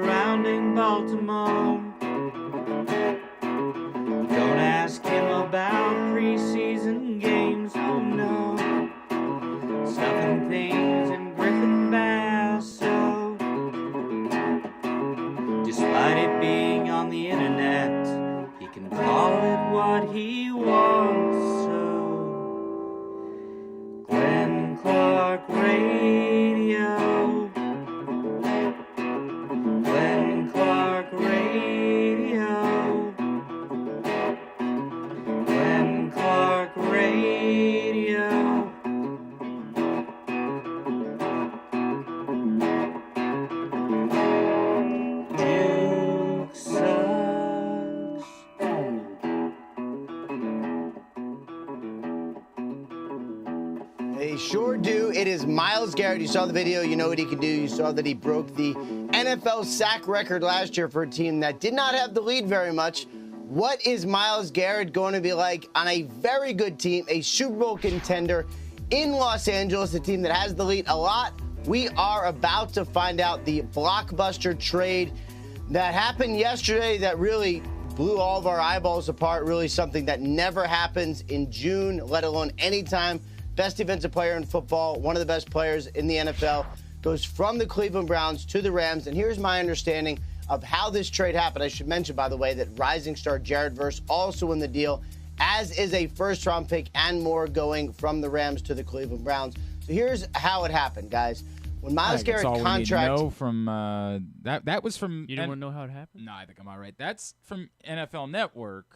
surrounding Baltimore. Don't ask him about preseason games, oh no. Stuffing things in Griffin Basso. Despite it being on the internet, he can call it what he wants, so Glenn Clark Radio. Glenn Clark Radio. Glenn Clark Radio. Duke sucks. They sure do. It is Myles Garrett. You saw the video. You know what he can do. You saw that he broke the NFL sack record last year for a team that did not have the lead very much. What is Myles Garrett going to be like on a very good team, a Super Bowl contender in Los Angeles, a team that has the lead a lot? We are about to find out the blockbuster trade that happened yesterday that really blew all of our eyeballs apart, really something that never happens in June, let alone anytime. Best defensive player in football, one of the best players in the NFL, goes from the Cleveland Browns to the Rams. And here's my understanding of how this trade happened. I should mention, by the way, that rising star Jared Verse also in the deal, as is a first-round pick and more going from the Rams to the Cleveland Browns. So here's how it happened, guys. When Myles Garrett contract, know from that was from. You don't want to know how it happened? No, I think I'm all right. That's from NFL Network,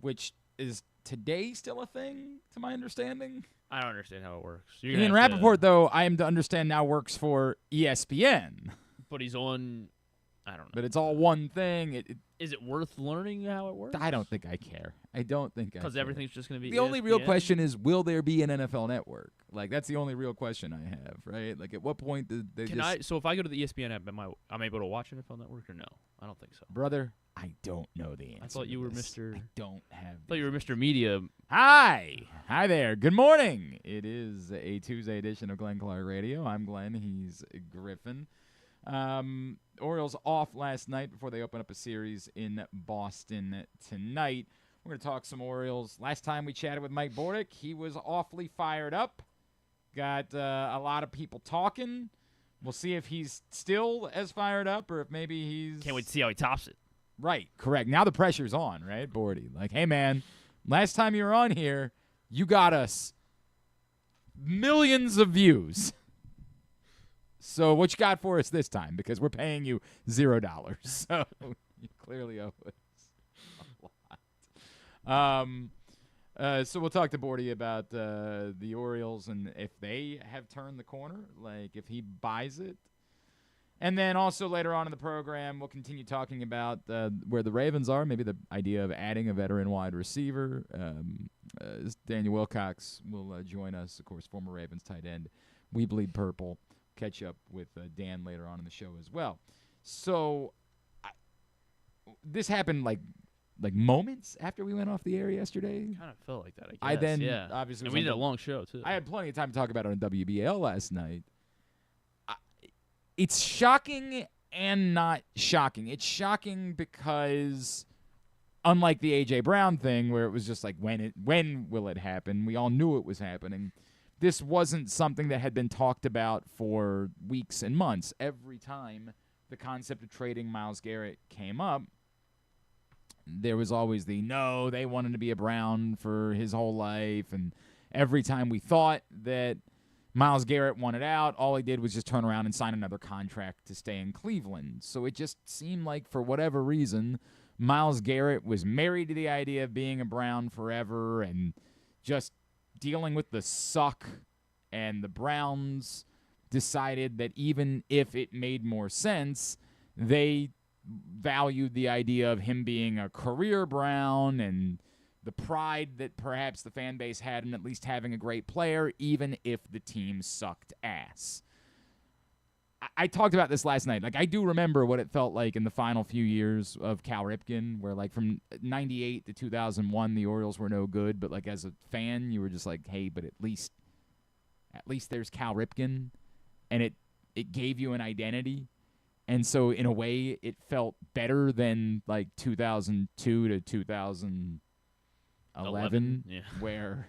which is today still a thing, to my understanding. I don't understand how it works. Ian Rappaport, though, I am to understand now works for ESPN. But he's on. I don't know. But it's all one thing. Is it worth learning how it works? I don't think I care. I don't think I care. Because everything's just going to be The only real question is, will there be an NFL Network? Like, that's the only real question I have, right? Like, at what point did they So if I go to the ESPN app, I'm able to watch NFL Network or no? I don't think so. Brother, I don't know the answer. I thought you were Mr. I don't have. I thought you were Mr. Media. Hi there. Good morning. It is a Tuesday edition of Glenn Clark Radio. I'm Glenn. He's Griffin. Orioles off last night before they open up a series in Boston tonight. We're going to talk some Orioles. Last time we chatted with Mike Bordick, he was awfully fired up. Got a lot of people talking. We'll see if he's still as fired up or if maybe he's... Can't wait to see how he tops it. Right, correct. Now the pressure's on, right, Bordy? Like, hey, man, last time you were on here, you got us millions of views. So what you got for us this time? Because we're paying you $0. So you clearly owe us a lot. So we'll talk to Bordy about the Orioles and if they have turned the corner, like if he buys it. And then also later on in the program, we'll continue talking about where the Ravens are, maybe the idea of adding a veteran wide receiver. Daniel Wilcox will join us, of course, former Ravens tight end. We bleed purple. Catch up with Dan later on in the show as well. So this happened like moments after we went off the air yesterday. Kind of felt like that, I guess. then obviously, and we did a long show too. I had plenty of time to talk about it on WBL last night. It's shocking and not shocking. It's shocking because unlike the A.J. Brown thing where it was just like, when will it happen? We all knew it was happening. This wasn't something that had been talked about for weeks and months. Every time the concept of trading Myles Garrett came up, there was always no, they wanted to be a Brown for his whole life. And every time we thought that Myles Garrett wanted out, all he did was just turn around and sign another contract to stay in Cleveland. So it just seemed like, for whatever reason, Myles Garrett was married to the idea of being a Brown forever and just dealing with the suck, and the Browns decided that even if it made more sense, they valued the idea of him being a career Brown and the pride that perhaps the fan base had in at least having a great player, even if the team sucked ass. I talked about this last night. Like, I do remember what it felt like in the final few years of Cal Ripken, where, like, from 98 to 2001, the Orioles were no good. But, like, as a fan, you were just like, hey, but at least there's Cal Ripken. And it gave you an identity. And so in a way, it felt better than like 2002 to 2011, Yeah. where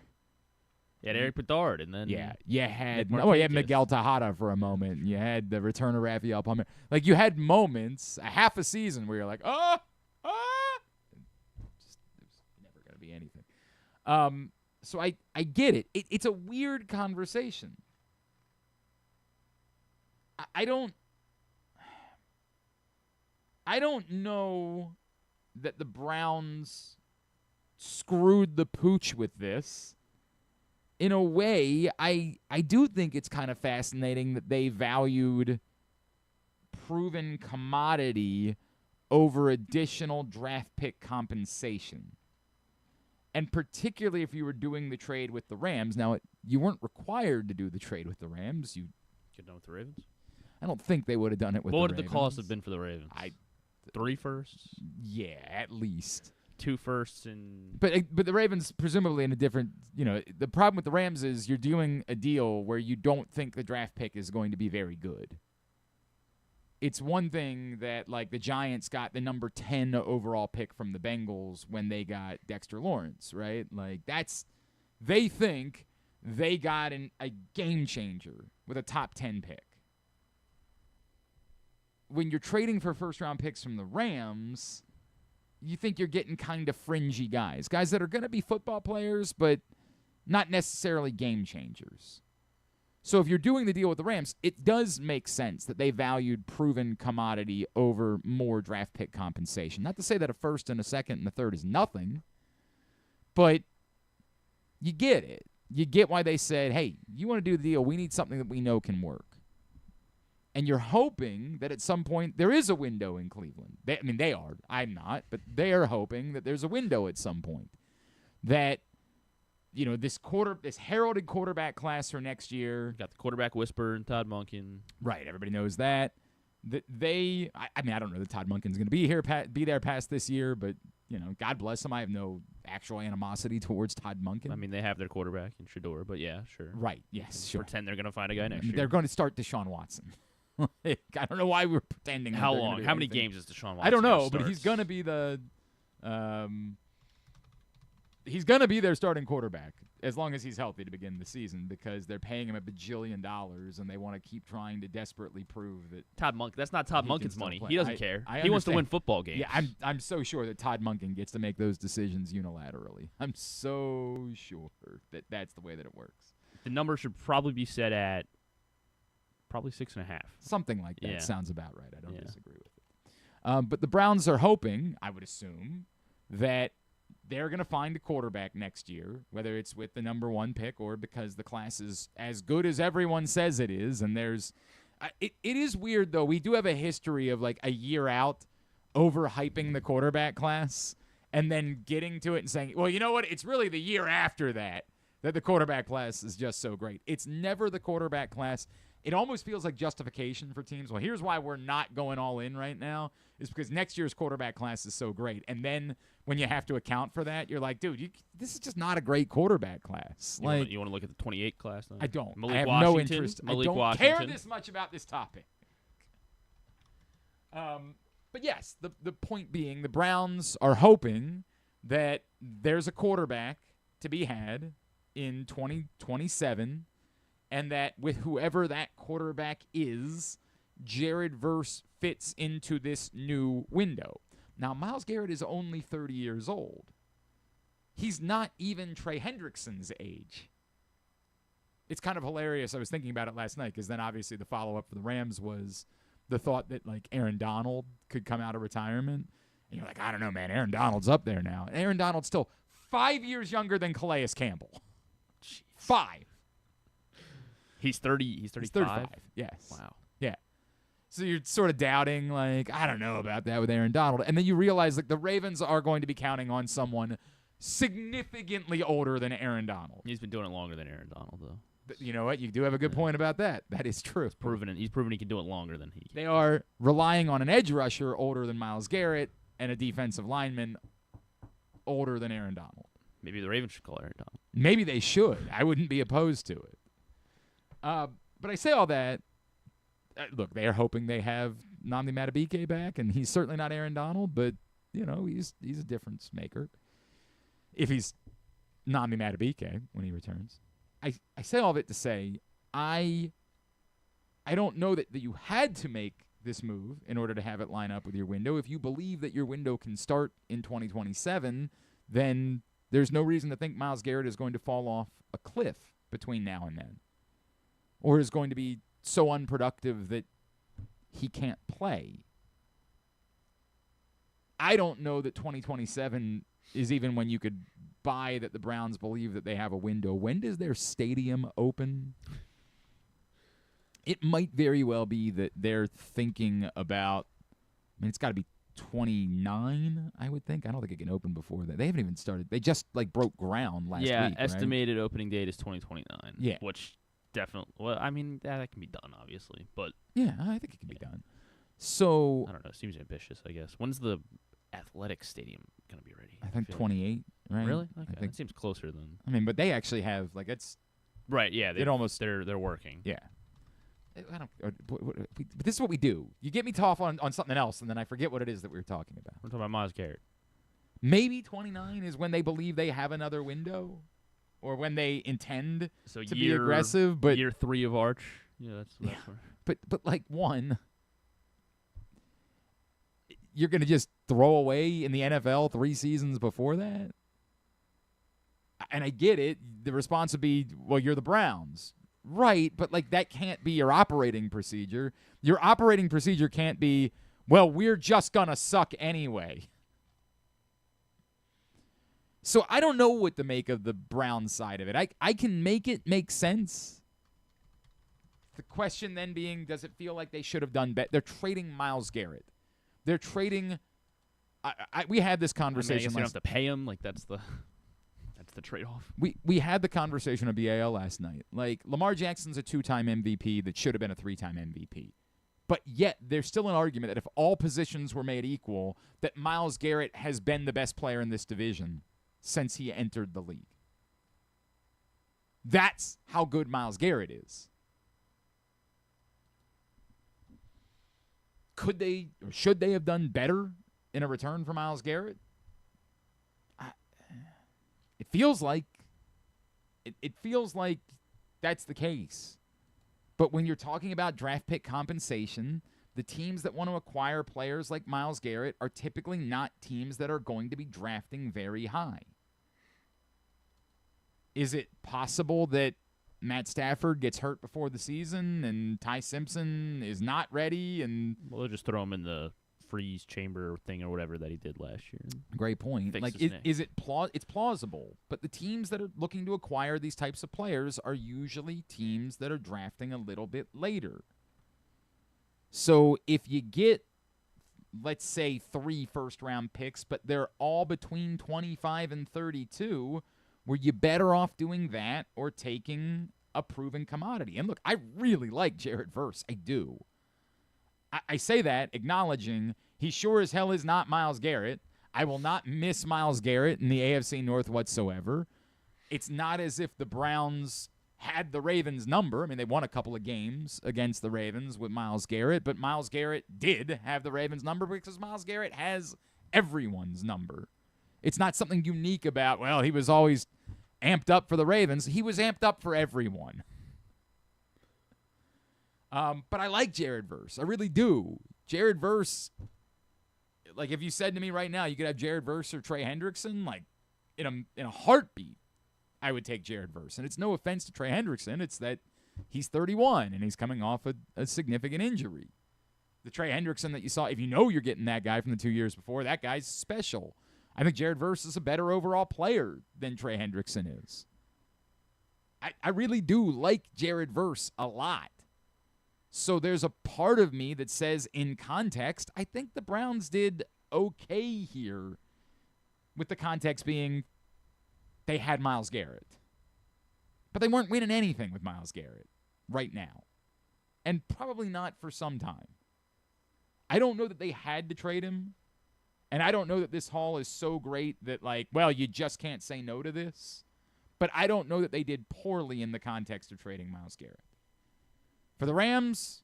You had Eric Bedard, and then you had Nick you had Martinez. Miguel Tejada for a moment. You had the return of Rafael Palmeiro. Like, you had moments, a half a season where you're like, just it was never gonna be anything. So I get it. It's a weird conversation. I don't know that the Browns screwed the pooch with this. In a way, I do think it's kind of fascinating that they valued proven commodity over additional draft pick compensation. And particularly if you were doing the trade with the Rams. Now, you weren't required to do the trade with the Rams. You Get done with the Ravens. I don't think they would have done it with the What Ravens. would the cost have been for the Ravens? 3 firsts, Yeah, at least. 2 firsts, and But the Ravens, presumably in a different, the problem with the Rams is you're doing a deal where you don't think the draft pick is going to be very good. It's one thing that, like, the Giants got the number 10 overall pick from the Bengals when they got Dexter Lawrence, right? Like, they think they got a game changer with a top 10 pick. When you're trading for first-round picks from the Rams, you think you're getting kind of fringy guys that are going to be football players, but not necessarily game changers. So if you're doing the deal with the Rams, it does make sense that they valued proven commodity over more draft pick compensation. Not to say that a first and a second and a third is nothing, but you get it. You get why they said, hey, you want to do the deal, we need something that we know can work. And you're hoping that at some point there is a window in Cleveland. They are. I'm not. But they are hoping that there's a window at some point. That, this heralded quarterback class for next year. got the quarterback whisperer and Todd Monken. Right. Everybody knows that. I don't know that Todd Monken's going to be there past this year, but, God bless him. I have no actual animosity towards Todd Monken. They have their quarterback in Shador, but yeah, sure. Right. Yes, sure. Pretend they're going to find a guy next year. They're going to start Deshaun Watson. I don't know why we were pretending. How that they're long? gonna do How many anything. games is Deshaun Watson? I don't know, gonna but start? he's going to be he's going to be their starting quarterback as long as he's healthy to begin the season, because they're paying him $1 bajillion and they want to keep trying to desperately prove that Todd Monken. That's not Todd he can Monken's still money. play. He doesn't care. I He wants to understand. win football games. Yeah, I'm so sure that Todd Monken gets to make those decisions unilaterally. I'm so sure that that's the way that it works. The number should probably be set at probably 6.5. Something like that Yeah. sounds about right. I don't Yeah. disagree with it. But the Browns are hoping, I would assume, that they're going to find a quarterback next year, whether it's with the number 1 pick or because the class is as good as everyone says it is. And there's it is weird, though. We do have a history of, like, a year out overhyping the quarterback class and then getting to it and saying, well, you know what? It's really the year after that the quarterback class is just so great. It's never the quarterback class. It almost feels like justification for teams. Well, here's why we're not going all in right now, is because next year's quarterback class is so great. And then when you have to account for that, you're like, dude, this is just not a great quarterback class. You want to look at the 28 class? Then? I don't. Malik I have Washington, no interest. Malik I don't Washington. care this much about this topic. But yes, the point being, the Browns are hoping that there's a quarterback to be had in 2027, and that with whoever that quarterback is, Jared Verse fits into this new window. Now, Myles Garrett is only 30 years old. He's not even Trey Hendrickson's age. It's kind of hilarious. I was thinking about it last night because then obviously the follow-up for the Rams was the thought that, like, Aaron Donald could come out of retirement. And you're like, I don't know, man. Aaron Donald's up there now. And Aaron Donald's still 5 years younger than Calais Campbell. Jeez. 5. He's 30. He's 35. He's 35. Yes. Wow. Yeah. So you're sort of doubting, like, I don't know about that with Aaron Donald. And then you realize, like, the Ravens are going to be counting on someone significantly older than Aaron Donald. He's been doing it longer than Aaron Donald, though. But you know what? You do have a good point about that. That is true. He's proven he can do it longer than he can. They are relying on an edge rusher older than Myles Garrett and a defensive lineman older than Aaron Donald. Maybe the Ravens should call Aaron Donald. Maybe they should. I wouldn't be opposed to it. But I say all that. Look, they are hoping they have Nnamdi Madubuike back, and he's certainly not Aaron Donald, but he's a difference maker. If he's Nnamdi Madubuike when he returns. I say all of it to say I don't know that you had to make this move in order to have it line up with your window. If you believe that your window can start in 2027, then there's no reason to think Myles Garrett is going to fall off a cliff between now and then, or is going to be so unproductive that he can't play. I don't know that 2027 is even when you could buy that the Browns believe that they have a window. When does their stadium open? It might very well be that they're thinking about, it's got to be 29, I would think. I don't think it can open before that. They haven't even started. They just broke ground last week. Yeah, right? estimated opening date is 2029. Yeah. Which definitely, that can be done, obviously. But yeah, I think it can be done. So I don't know. It seems ambitious, I guess. When's the athletic stadium going to be ready? I think 28, right? Really? Okay. I think That seems closer than. but they actually have it's Right, yeah. They're working. yeah. I don't. But this is what we do. You get me off on something else, and then I forget what it is that we were talking about. We're talking about Myles Garrett. Maybe 29 is when they believe they have another window, or when they intend to be aggressive. But year 3 of Arch. Yeah, that's where. But one, you're going to just throw away in the NFL 3 seasons before that? And I get it. The response would be, well, you're the Browns. Right, but that can't be your operating procedure. Your operating procedure can't be, well, we're just going to suck anyway. So I don't know what to make of the Browns side of it. I can make it make sense. The question then being, does it feel like they should have done better? They're trading Myles Garrett. They're trading. We had this conversation. I guess you don't have to pay him. That's the trade-off. We had the conversation on BAL last night. Lamar Jackson's a 2-time MVP that should have been a 3-time MVP. But yet there's still an argument that if all positions were made equal, that Myles Garrett has been the best player in this division since he entered the league. That's how good Myles Garrett is. Could they or should they have done better in a return for Myles Garrett? It feels like that's the case. But when you're talking about draft pick compensation, the teams that want to acquire players like Myles Garrett are typically not teams that are going to be drafting very high. Is it possible that Matt Stafford gets hurt before the season and Ty Simpson is not ready? And they'll just throw him in the freeze chamber thing or whatever that he did last year. Great point. It's plausible, but the teams that are looking to acquire these types of players are usually teams that are drafting a little bit later. So if you get, let's say, 3 first-round picks, but they're all between 25 and 32, were you better off doing that or taking a proven commodity? And look, I really like Jared Verse. I do. I say that acknowledging he sure as hell is not Myles Garrett. I will not miss Myles Garrett in the AFC North whatsoever. It's not as if the Browns had the Ravens' number. They won a couple of games against the Ravens with Myles Garrett, but Myles Garrett did have the Ravens' number because Myles Garrett has everyone's number. It's not something unique about, well, he was always amped up for the Ravens. He was amped up for everyone. But I like Jared Verse. I really do. Jared Verse, if you said to me right now, you could have Jared Verse or Trey Hendrickson, in a heartbeat, I would take Jared Verse. And it's no offense to Trey Hendrickson. It's that he's 31 and he's coming off a significant injury. The Trey Hendrickson that you saw, if you know you're getting that guy from the 2 years before, that guy's special. I think Jared Verse is a better overall player than Trey Hendrickson is. I really do like Jared Verse a lot. So there's a part of me that says, in context, I think the Browns did okay here, with the context being they had Myles Garrett. But they weren't winning anything with Myles Garrett right now, and probably not for some time. I don't know that they had to trade him, and I don't know that this haul is so great that, you just can't say no to this. But I don't know that they did poorly in the context of trading Myles Garrett. For the Rams,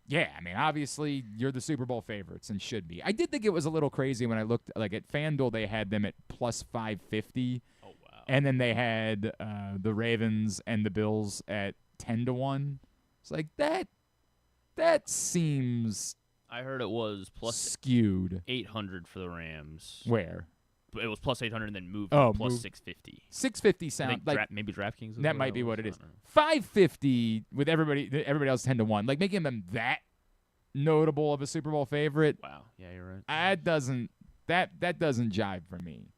Yeah, I mean, obviously you're the Super Bowl favorites and should be. I did think it was a little crazy when I looked like at FanDuel. They had them at plus 550. Oh wow. And then they had the Ravens and the Bills at 10-1. It's like that seems I heard it was plus skewed. 800 for the Rams. Where? It was plus 800 and then moved Oh, to plus moved. 650. 650 I sound think like maybe DraftKings. that might be what it is. I don't know. 550 with everybody else 10-1, like making them that notable of a Super Bowl favorite. Wow. Yeah, you're right. That doesn't jive for me.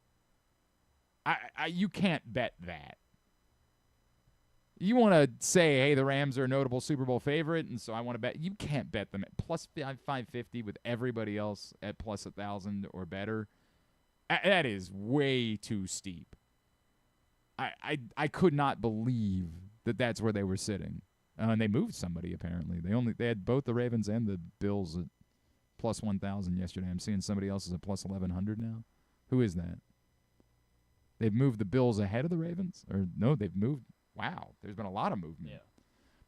You can't bet that. You want to say, hey, the Rams are a notable Super Bowl favorite, and so I want to bet. You can't bet them at plus 550 with everybody else at plus 1,000 or better. That is way too steep. I could not believe that that's where they were sitting. And they moved somebody, apparently. They had both the Ravens and the Bills at plus 1,000 yesterday. I'm seeing somebody else is at plus 1,100 now. Who is that? They've moved the Bills ahead of the Ravens? Or no, they've moved. Wow, there's been a lot of movement. Yeah.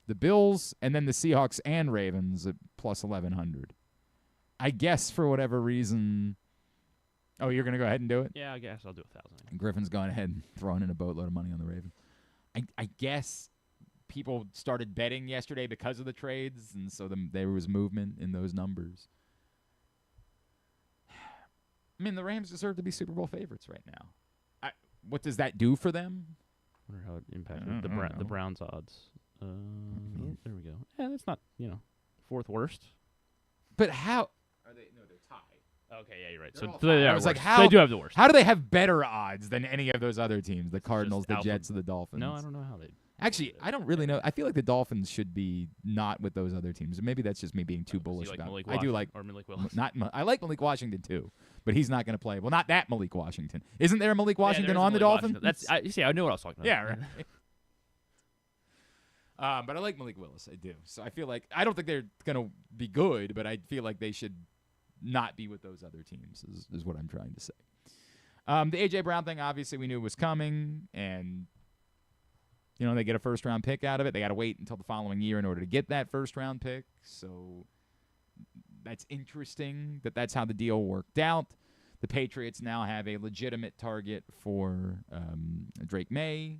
The Bills and then the Seahawks and Ravens at plus 1,100. I guess for whatever reason. Oh, you're going to go ahead and do it? Yeah, I guess I'll do 1,000. Griffin's going ahead and throwing in a boatload of money on the Ravens. I guess people started betting yesterday because of the trades, and so there was movement in those numbers. I mean, the Rams deserve to be Super Bowl favorites right now. What does that do for them? I wonder how it impacted the Browns' odds. There we go. Yeah, that's not, fourth worst. But how? Are they? No, they're tied. Okay, yeah, you're right. They're So all they tied. I are was like, worse. how? They do have the worst. How do they have better odds than any of those other teams? The Cardinals, the alpha- Jets, and the Dolphins. No, I don't know how they. Actually, I don't really know. I feel like the Dolphins should be not with those other teams. Maybe that's just me being too bullish like about Malik it. I do like or Malik Willis. I like Malik Washington too, but he's not going to play. Well, not that Malik Washington. Isn't there a Malik Washington there is on the Malik Dolphins? Washington. You see, I knew what I was talking about. Yeah, right. But I like Malik Willis. I do. So I feel like I don't think they're going to be good, but I feel like they should not be with those other teams. Is what I'm trying to say. The A.J. Brown thing, obviously, we knew was coming, and they get a first-round pick out of it. They got to wait until the following year in order to get that first-round pick. So that's interesting that that's how the deal worked out. The Patriots now have a legitimate target for Drake May.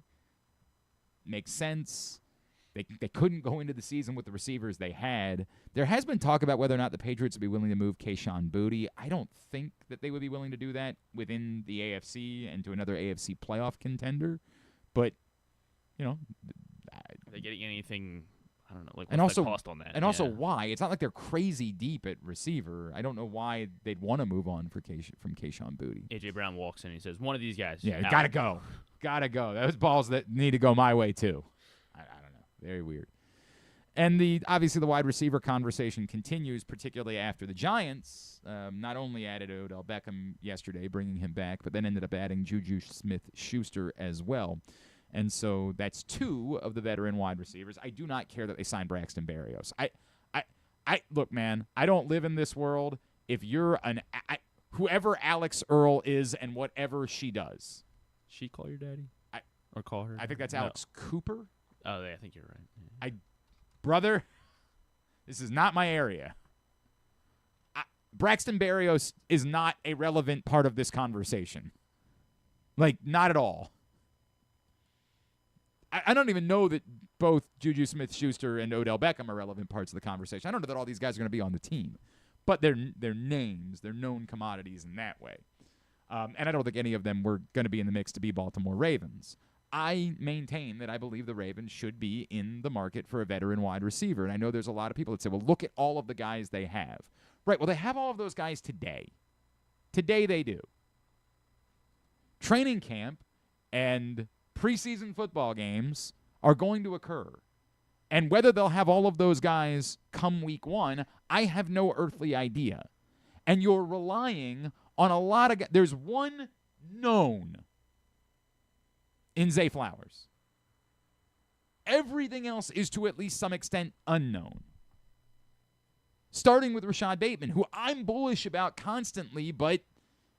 Makes sense. They couldn't go into the season with the receivers they had. There has been talk about whether or not the Patriots would be willing to move Kayshon Boutte. I don't think that they would be willing to do that within the AFC and to another AFC playoff contender. But, Are they getting anything? I don't know. Like, and what's also the cost on that? And also, why? It's not like they're crazy deep at receiver. I don't know why they'd want to move on from Kayshon Boutte. A.J. Brown walks in and he says, one of these guys. Yeah, out. gotta go. Gotta go. Those balls that need to go my way, too. I don't know. Very weird. And obviously the wide receiver conversation continues, particularly after the Giants not only added Odell Beckham yesterday, bringing him back, but then ended up adding Juju Smith-Schuster as well. And so that's two of the veteran wide receivers. I do not care that they signed Braxton Berrios. I look, man, I don't live in this world. If you're whoever Alex Earl is and whatever she does. She call your daddy? Or call her? I think that's Alex Cooper. Oh, I think you're right. Brother, this is not my area. Braxton Berrios is not a relevant part of this conversation. Like, not at all. I don't even know that both Juju Smith-Schuster and Odell Beckham are relevant parts of the conversation. I don't know that all these guys are going to be on the team. But they're names. They're known commodities in that way. And I don't think any of them were going to be in the mix to be Baltimore Ravens. I maintain that I believe the Ravens should be in the market for a veteran wide receiver. And I know there's a lot of people that say, well, look at all of the guys they have. Right, well, they have all of those guys today. Today they do. Training camp and preseason football games are going to occur. And whether they'll have all of those guys come week one, I have no earthly idea. And you're relying on a lot of guys. There's one known in Zay Flowers. Everything else is to at least some extent unknown. Starting with Rashad Bateman, who I'm bullish about constantly, but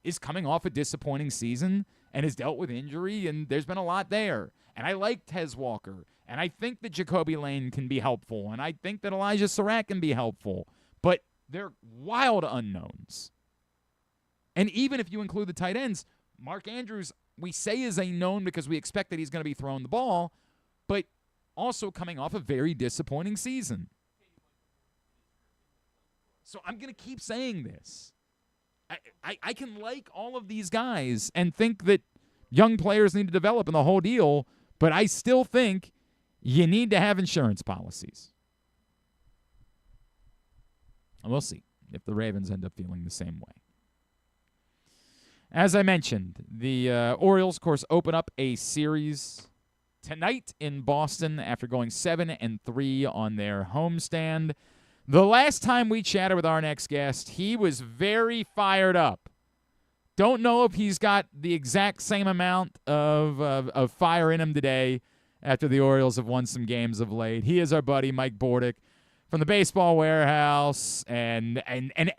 is coming off a disappointing season and has dealt with injury, and there's been a lot there. And I like Tez Walker, and I think that Jacoby Lane can be helpful, and I think that Elijah Surratt can be helpful. But they're wild unknowns. And even if you include the tight ends, Mark Andrews, we say is a known because we expect that he's going to be throwing the ball, but also coming off a very disappointing season. So I'm going to keep saying this. I can like all of these guys and think that young players need to develop in the whole deal, but I still think you need to have insurance policies. And we'll see if the Ravens end up feeling the same way. As I mentioned, the Orioles, of course, open up a series tonight in Boston after going 7-3 on their homestand. The last time we chatted with our next guest, he was very fired up. Don't know if he's got the exact same amount of fire in him today after the Orioles have won some games of late. He is our buddy, Mike Bordick, from the Baseball Warehouse and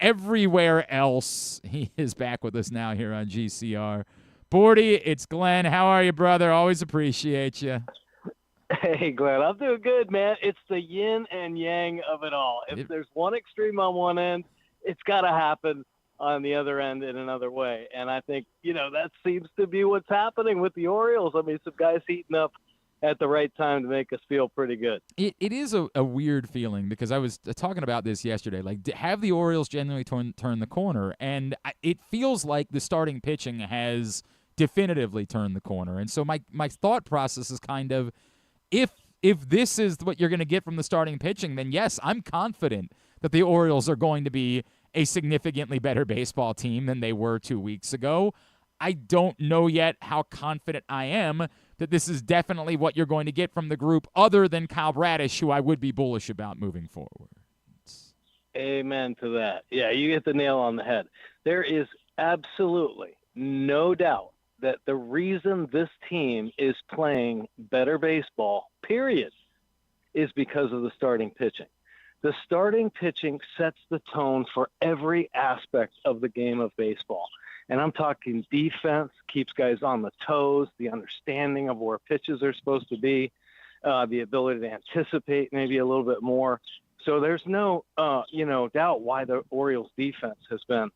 everywhere else. He is back with us now here on GCR. Bordy, it's Glenn. How are you, brother? Always appreciate you. Hey, Glenn, I'm doing good, man. It's the yin and yang of it all. If there's one extreme on one end, it's got to happen on the other end in another way. And I think, that seems to be what's happening with the Orioles. I mean, some guys heating up at the right time to make us feel pretty good. It is a weird feeling because I was talking about this yesterday. Like, have the Orioles genuinely turn the corner? And it feels like the starting pitching has definitively turned the corner. And so my thought process is kind of, if this is what you're going to get from the starting pitching, then yes, I'm confident that the Orioles are going to be a significantly better baseball team than they were 2 weeks ago. I don't know yet how confident I am that this is definitely what you're going to get from the group other than Kyle Bradish, who I would be bullish about moving forward. Amen to that. Yeah, you hit the nail on the head. There is absolutely no doubt that the reason this team is playing better baseball, period, is because of the starting pitching. The starting pitching sets the tone for every aspect of the game of baseball. And I'm talking defense, keeps guys on the toes, the understanding of where pitches are supposed to be, the ability to anticipate maybe a little bit more. So there's no, doubt why the Orioles defense has been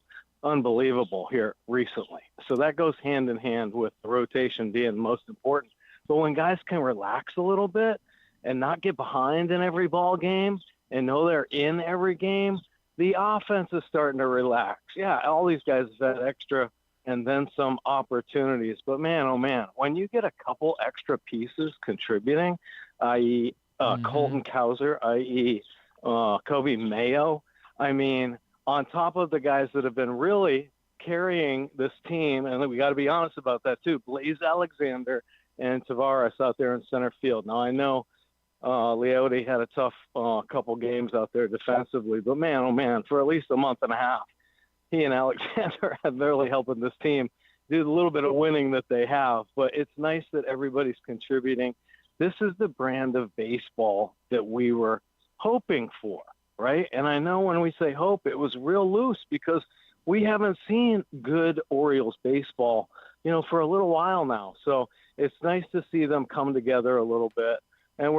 unbelievable here recently. So that goes hand in hand with the rotation being most important. But when guys can relax a little bit and not get behind in every ball game and know they're in every game, the offense is starting to relax. Yeah, all these guys have had extra and then some opportunities. But, man, oh, man, when you get a couple extra pieces contributing, i.e. Colton Cowser, i.e. Kobe Mayo, I mean, on top of the guys that have been really carrying this team, and we got to be honest about that too, Blaze Alexander and Tavares out there in center field. Now, I know Leote had a tough couple games out there defensively, but man, oh man, for at least a month and a half, he and Alexander have really helping this team do the little bit of winning that they have. But it's nice that everybody's contributing. This is the brand of baseball that we were hoping for. Right. And I know when we say hope, it was real loose because we haven't seen good Orioles baseball, for a little while now. So it's nice to see them come together a little bit. And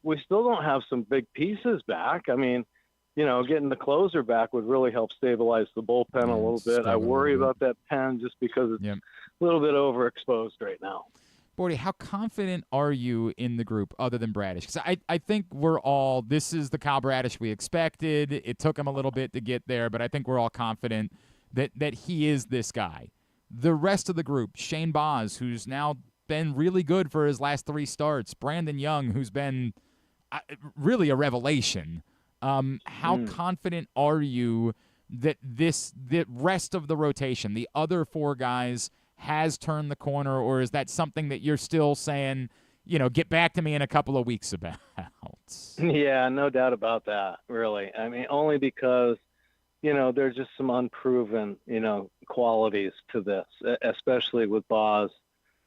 we still don't have some big pieces back. I mean, getting the closer back would really help stabilize the bullpen a little bit. I worry about that pen just because it's a little bit overexposed right now. Bordy, how confident are you in the group other than Bradish? Because I think this is the Kyle Bradish we expected. It took him a little bit to get there, but I think we're all confident that he is this guy. The rest of the group, Shane Baz, who's now been really good for his last 3 starts, Brandon Young, who's been really a revelation. How confident are you that the rest of the rotation, the other 4 guys, has turned the corner, or is that something that you're still saying, get back to me in a couple of weeks about? Yeah, no doubt about that, really. I mean, only because, there's just some unproven, qualities to this, especially with Baz,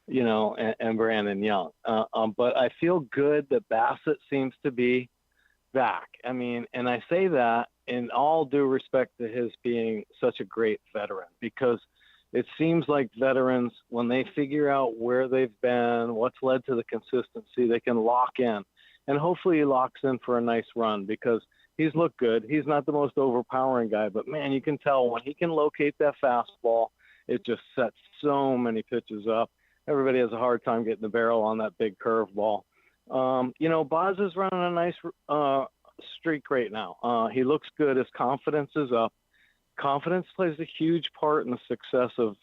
and Brandon Young. But I feel good that Bassett seems to be back. I mean, and I say that in all due respect to his being such a great veteran because, it seems like veterans, when they figure out where they've been, what's led to the consistency, they can lock in. And hopefully he locks in for a nice run because he's looked good. He's not the most overpowering guy, but, man, you can tell when he can locate that fastball, it just sets so many pitches up. Everybody has a hard time getting the barrel on that big curveball. Boz is running a nice streak right now. He looks good. His confidence is up. Confidence plays a huge part in the success of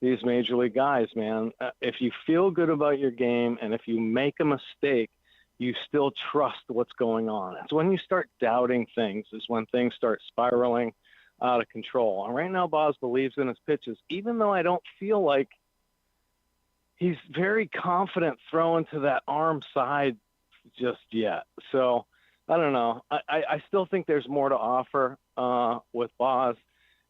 these major league guys, man. If you feel good about your game and if you make a mistake, you still trust what's going on. It's when you start doubting things is when things start spiraling out of control. And right now, Boz believes in his pitches, even though I don't feel like he's very confident throwing to that arm side just yet. So I don't know. I still think there's more to offer with Boz.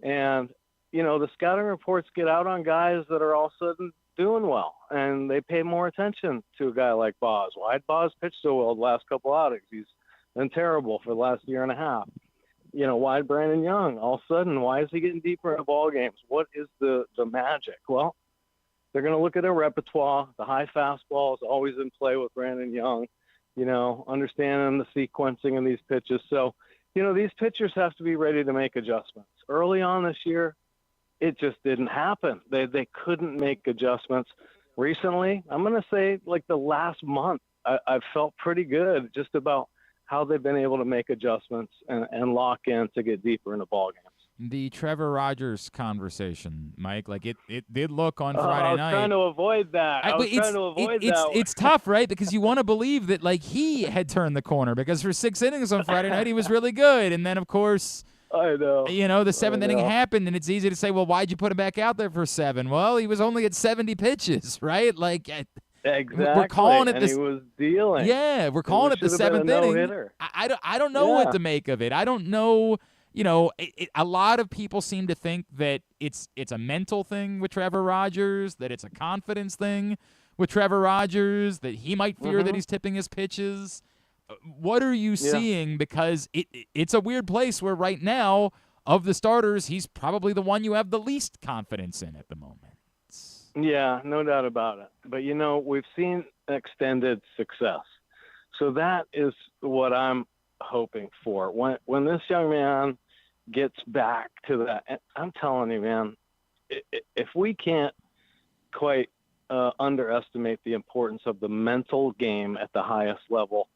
And, the scouting reports get out on guys that are all of a sudden doing well, and they pay more attention to a guy like Boz. Why'd Boz pitch so well the last couple outings? He's been terrible for the last year and a half. Why'd Brandon Young? All of a sudden, why is he getting deeper into ball games? What is the magic? Well, they're going to look at a repertoire. The high fastball is always in play with Brandon Young, understanding the sequencing of these pitches. So, these pitchers have to be ready to make adjustments. Early on this year, it just didn't happen. They couldn't make adjustments. Recently, I'm going to say like the last month, I've felt pretty good just about how they've been able to make adjustments and lock in to get deeper into ball games. The Trevor Rogers conversation, Mike, like it did look on Friday night. I was trying to avoid that. It's tough, right? Because you want to believe that like he had turned the corner because for 6 innings on Friday night he was really good, and then of course, I know. The seventh inning happened, and it's easy to say, well, why'd you put him back out there for 7? Well, he was only at 70 pitches, right? Like exactly. We're calling it he was dealing. Yeah, we're calling it the 7th inning. I don't know what to make of it. I don't know. A lot of people seem to think that it's a mental thing with Trevor Rogers, that it's a confidence thing with Trevor Rogers, that he might fear that he's tipping his pitches. What are you seeing? Because it's a weird place where right now, of the starters, he's probably the one you have the least confidence in at the moment. Yeah, no doubt about it. But, we've seen extended success. So that is what I'm hoping for. When this young man gets back to that, and I'm telling you, man, if we can't quite underestimate the importance of the mental game at the highest level,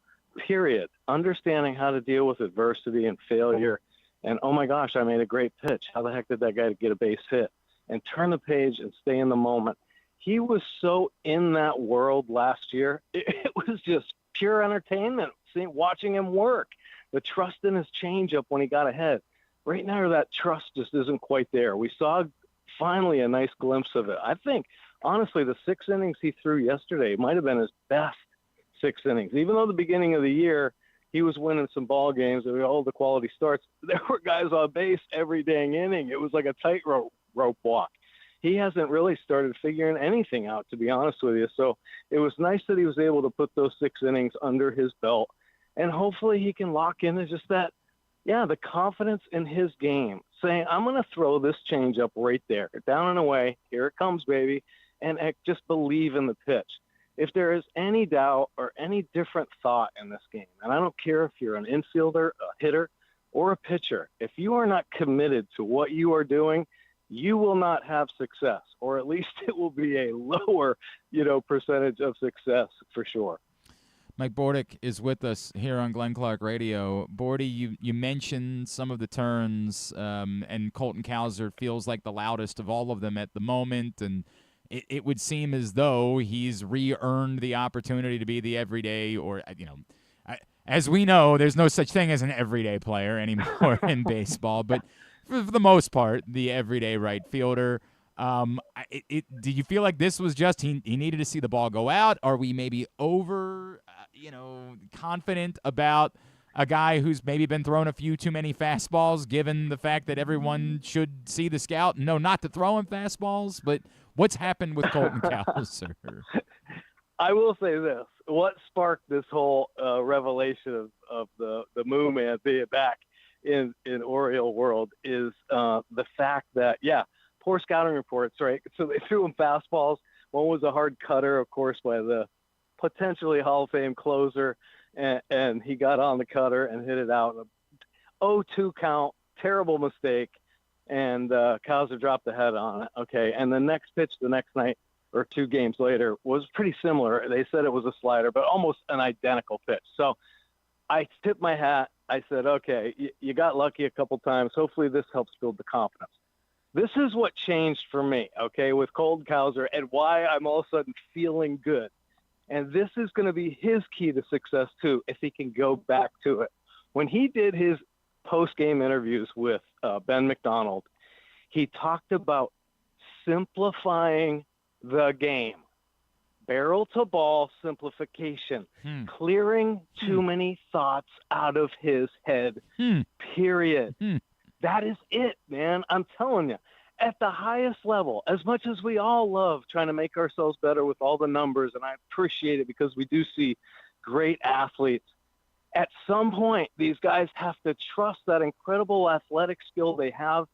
period, understanding how to deal with adversity and failure, and oh my gosh, I made a great pitch. How the heck did that guy get a base hit? And turn the page and stay in the moment. He was so in that world last year. It was just pure entertainment, watching him work. The trust in his changeup when he got ahead. Right now, that trust just isn't quite there. We saw finally a nice glimpse of it. I think, honestly, the 6 innings he threw yesterday might have been his best 6 innings. Even though the beginning of the year he was winning some ball games and all the quality starts, there were guys on base every dang inning. It was like a tightrope walk. He hasn't really started figuring anything out, to be honest with you. So it was nice that he was able to put those 6 innings under his belt. And hopefully he can lock in just that, the confidence in his game, saying, I'm going to throw this changeup right there, down and away. Here it comes, baby. And just believe in the pitch. If there is any doubt or any different thought in this game, and I don't care if you're an infielder, a hitter, or a pitcher, if you are not committed to what you are doing, you will not have success, or at least it will be a lower, percentage of success for sure. Mike Bordick is with us here on Glenn Clark Radio. Bordy, you mentioned some of the turns, and Colton Cowser feels like the loudest of all of them at the moment, and it would seem as though he's re-earned the opportunity to be the everyday, or, as we know, there's no such thing as an everyday player anymore in baseball, but for the most part, the everyday right fielder. Do you feel like this was just he needed to see the ball go out? Are we maybe over, confident about a guy who's maybe been thrown a few too many fastballs, given the fact that everyone should see the scout and know not to throw him fastballs? But what's happened with Colton Cowser? I will say this. What sparked this whole revelation of the Moo Man being back in Oriole world is the fact that, poor scouting reports, right? So they threw him fastballs. One was a hard cutter, of course, by the potentially Hall of Fame closer, and he got on the cutter and hit it out. 0-2 count, terrible mistake, and Cowser dropped the head on it. Okay, and the next pitch the next night or 2 games later was pretty similar. They said it was a slider, but almost an identical pitch. So I tipped my hat. I said, okay, you got lucky a couple times. Hopefully this helps build the confidence. This is what changed for me, okay, with Colton Cowser and why I'm all of a sudden feeling good. And this is going to be his key to success, too, if he can go back to it. When he did his post-game interviews with Ben McDonald, he talked about simplifying the game. Barrel-to-ball simplification. Clearing too many thoughts out of his head, period. That is it, man. I'm telling you. At the highest level, as much as we all love trying to make ourselves better with all the numbers, and I appreciate it because we do see great athletes, at some point, these guys have to trust that incredible athletic skill they have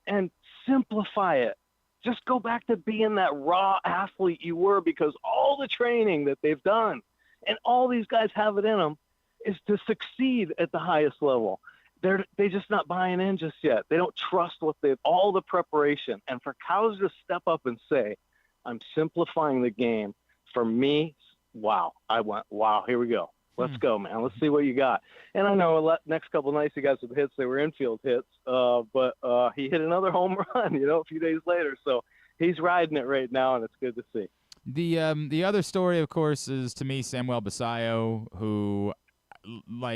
and simplify it. Just go back to being that raw athlete you were, because all the training that they've done and all these guys have it in them is to succeed at the highest level. They're just not buying in just yet. They don't trust all the preparation. And for Cowser to step up and say, I'm simplifying the game, for me, wow. I went, wow, here we go. Let's go, man. Let's see what you got. And I know next couple of nights he got some hits. They were infield hits, but he hit another home run, a few days later. So he's riding it right now, and it's good to see. The other story, of course, is to me Samuel Basallo, who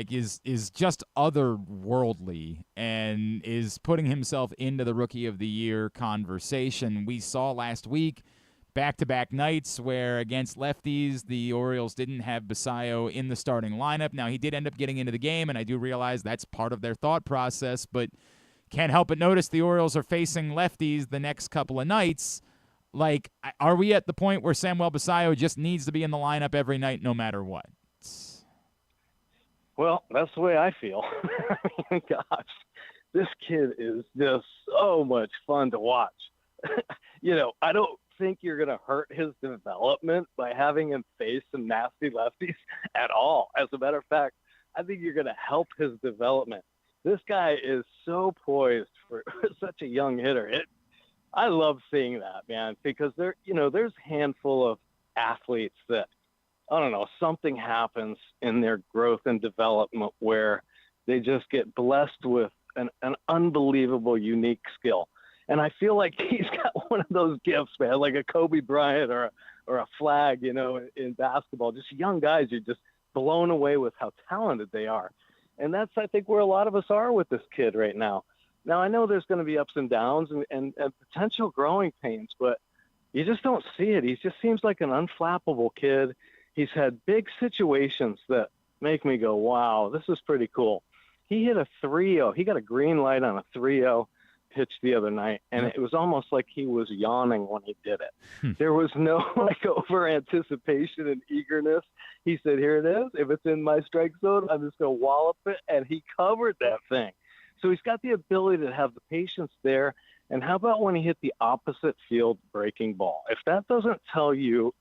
is just otherworldly and is putting himself into the Rookie of the Year conversation. We saw last week back-to-back nights where against lefties the Orioles didn't have Basallo in the starting lineup. Now, he did end up getting into the game, and I do realize that's part of their thought process, but can't help but notice the Orioles are facing lefties the next couple of nights. Are we at the point where Samuel Basallo just needs to be in the lineup every night no matter what? Well, that's the way I feel. I mean, gosh, this kid is just so much fun to watch. I don't think you're going to hurt his development by having him face some nasty lefties at all. As a matter of fact, I think you're going to help his development. This guy is so poised for such a young hitter. I love seeing that, man, because there's a handful of athletes that, I don't know, something happens in their growth and development where they just get blessed with an unbelievable, unique skill. And I feel like he's got one of those gifts, man, like a Kobe Bryant or a Flag, in basketball. Just young guys, you're just blown away with how talented they are. And that's, I think, where a lot of us are with this kid right now. Now, I know there's going to be ups and downs and potential growing pains, but you just don't see it. He just seems like an unflappable kid. He's had big situations that make me go, wow, this is pretty cool. He hit a 3-0. He got a green light on a 3-0 pitch the other night, and it was almost like he was yawning when he did it. There was no over anticipation and eagerness. He said, here it is. If it's in my strike zone, I'm just going to wallop it, and he covered that thing. So he's got the ability to have the patience there. And how about when he hit the opposite field breaking ball? If that doesn't tell you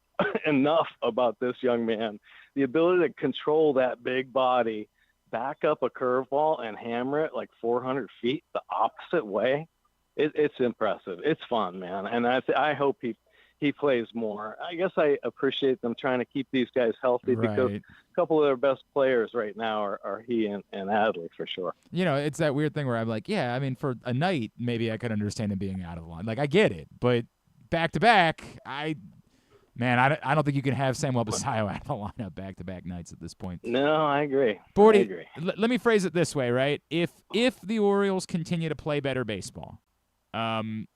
enough about this young man, the ability to control that big body, back up a curveball and hammer it like 400 feet the opposite way, it's impressive. It's fun, man. And I hope he plays more. I guess I appreciate them trying to keep these guys healthy, because a couple of their best players right now are he and Adley for sure. It's that weird thing where I'm like, yeah, I mean, for a night, maybe I could understand him being out of the line. I get it. But back-to-back, I don't think you can have Samuel Basallo out of the lineup back-to-back nights at this point. No, I agree. Bordy, let me phrase it this way, right? If the Orioles continue to play better baseball, and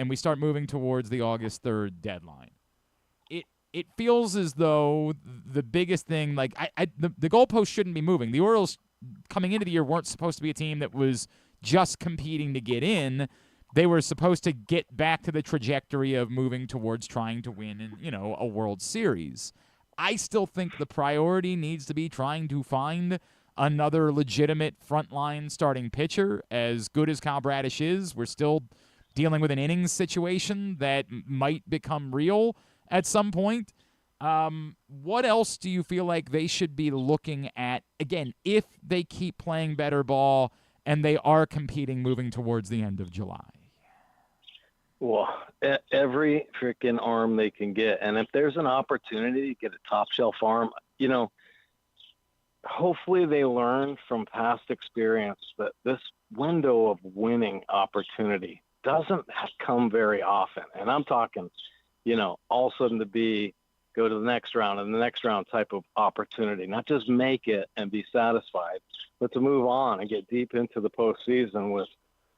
we start moving towards the August 3rd deadline, it feels as though the biggest thing, the goalpost shouldn't be moving. The Orioles coming into the year weren't supposed to be a team that was just competing to get in. They were supposed to get back to the trajectory of moving towards trying to win a World Series. I still think the priority needs to be trying to find another legitimate frontline starting pitcher. As good as Kyle Bradish is, we're still dealing with an innings situation that might become real at some point. What else do you feel like they should be looking at, again, if they keep playing better ball and they are competing moving towards the end of July? Well, every freaking arm they can get. And if there's an opportunity to get a top shelf arm, hopefully they learn from past experience that this window of winning opportunity doesn't come very often. And I'm talking, all of a sudden go to the next round and the next round type of opportunity, not just make it and be satisfied, but to move on and get deep into the postseason with,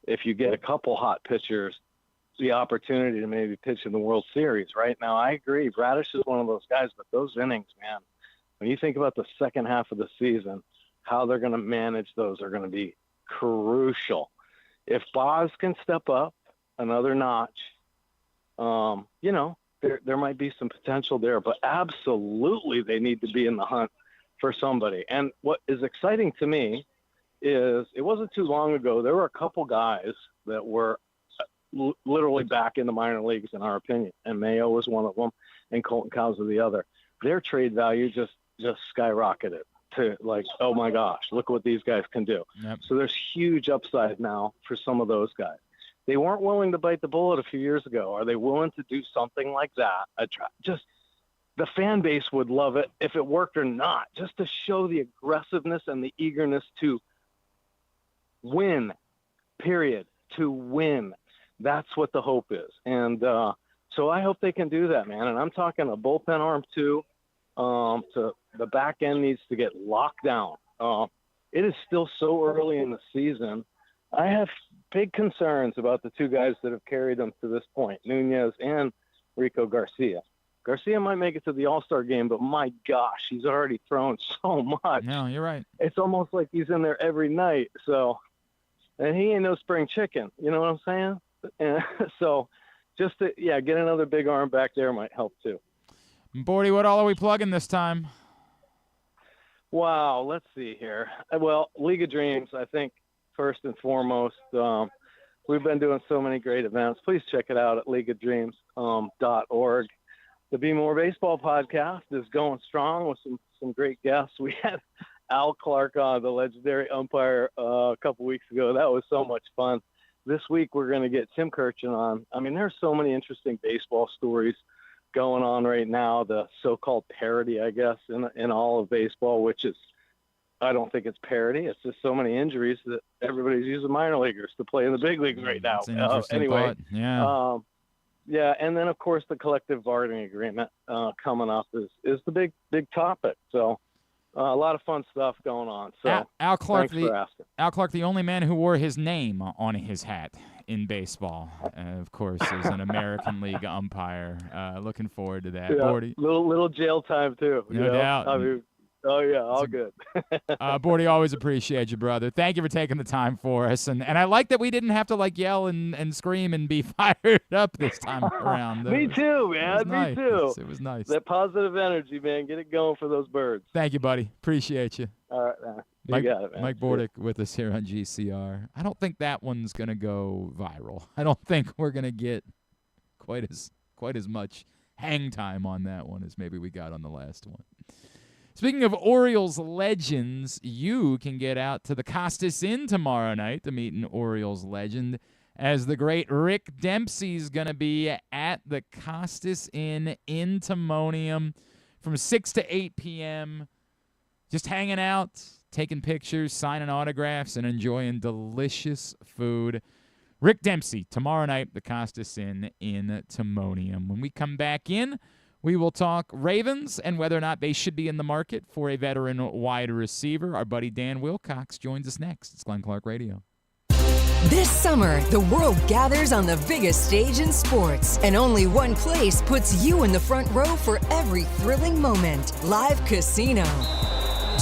if you get a couple hot pitchers, the opportunity to maybe pitch in the World Series. Right now, I agree. Bradish is one of those guys, but those innings, man, when you think about the second half of the season, how they're going to manage those are going to be crucial. If Boz can step up another notch, there might be some potential there, but absolutely they need to be in the hunt for somebody. And what is exciting to me is it wasn't too long ago, there were a couple guys that were literally back in the minor leagues, in our opinion. And Mayo was one of them, and Colton Cowser the other. Their trade value just skyrocketed to like, oh my gosh, look what these guys can do. Yep. So there's huge upside now for some of those guys. They weren't willing to bite the bullet a few years ago. Are they willing to do something like that? Just the fan base would love it if it worked or not, just to show the aggressiveness and the eagerness to win, period, to win. That's what the hope is. And so I hope they can do that, man. And I'm talking a bullpen arm too. To the back end needs to get locked down. It is still so early in the season. I have big concerns about the two guys that have carried them to this point, Nunez and Rico Garcia. Garcia might make it to the All-Star game, but my gosh, he's already thrown so much. No, you're right. It's almost like he's in there every night. So, and he ain't no spring chicken. You know what I'm saying? And so just to, get another big arm back there might help too. Bordy, what all are we plugging this time? Wow, let's see here. Well, League of Dreams, I think, first and foremost. We've been doing so many great events. Please check it out at leagueofdreams.org. The Be More Baseball podcast is going strong with some great guests. We had Al Clark on, the legendary umpire, a couple weeks ago. That was so much fun. This week we're going to get Tim Kirchin on. I mean, there's so many interesting baseball stories going on right now, the so-called parody, I guess, in all of baseball, which is, I don't think it's parody. It's just so many injuries that everybody's using minor leaguers to play in the big leagues right now. Anyway, thought. Yeah. And then of course the collective bargaining agreement coming up is the big topic. So a lot of fun stuff going on. So Al Clark, thanks for asking. Al Clark, the only man who wore his name on his hat in baseball, of course, is an American League umpire. Looking forward to that. Yeah, Bordy. Little jail time too. No doubt. I mean, oh yeah, all good. Bordy, always appreciate you, brother. Thank you for taking the time for us, and I like that we didn't have to yell and scream and be fired up this time around. Me too, man. Me too. It was nice. That positive energy, man. Get it going for those birds. Thank you, buddy. Appreciate you. All right, man. You Mike, got it, man. Mike Bordick with us here on GCR. I don't think that one's gonna go viral. I don't think we're gonna get quite as much hang time on that one as maybe we got on the last one. Speaking of Orioles legends, you can get out to the Costas Inn tomorrow night to meet an Orioles legend, as the great Rick Dempsey's going to be at the Costas Inn in Timonium from 6 to 8 p.m., just hanging out, taking pictures, signing autographs, and enjoying delicious food. Rick Dempsey, tomorrow night, the Costas Inn in Timonium. When we come back in, we will talk Ravens and whether or not they should be in the market for a veteran wide receiver. Our buddy Dan Wilcox joins us next. It's Glenn Clark Radio. This summer, the world gathers on the biggest stage in sports, and only one place puts you in the front row for every thrilling moment. Live Casino.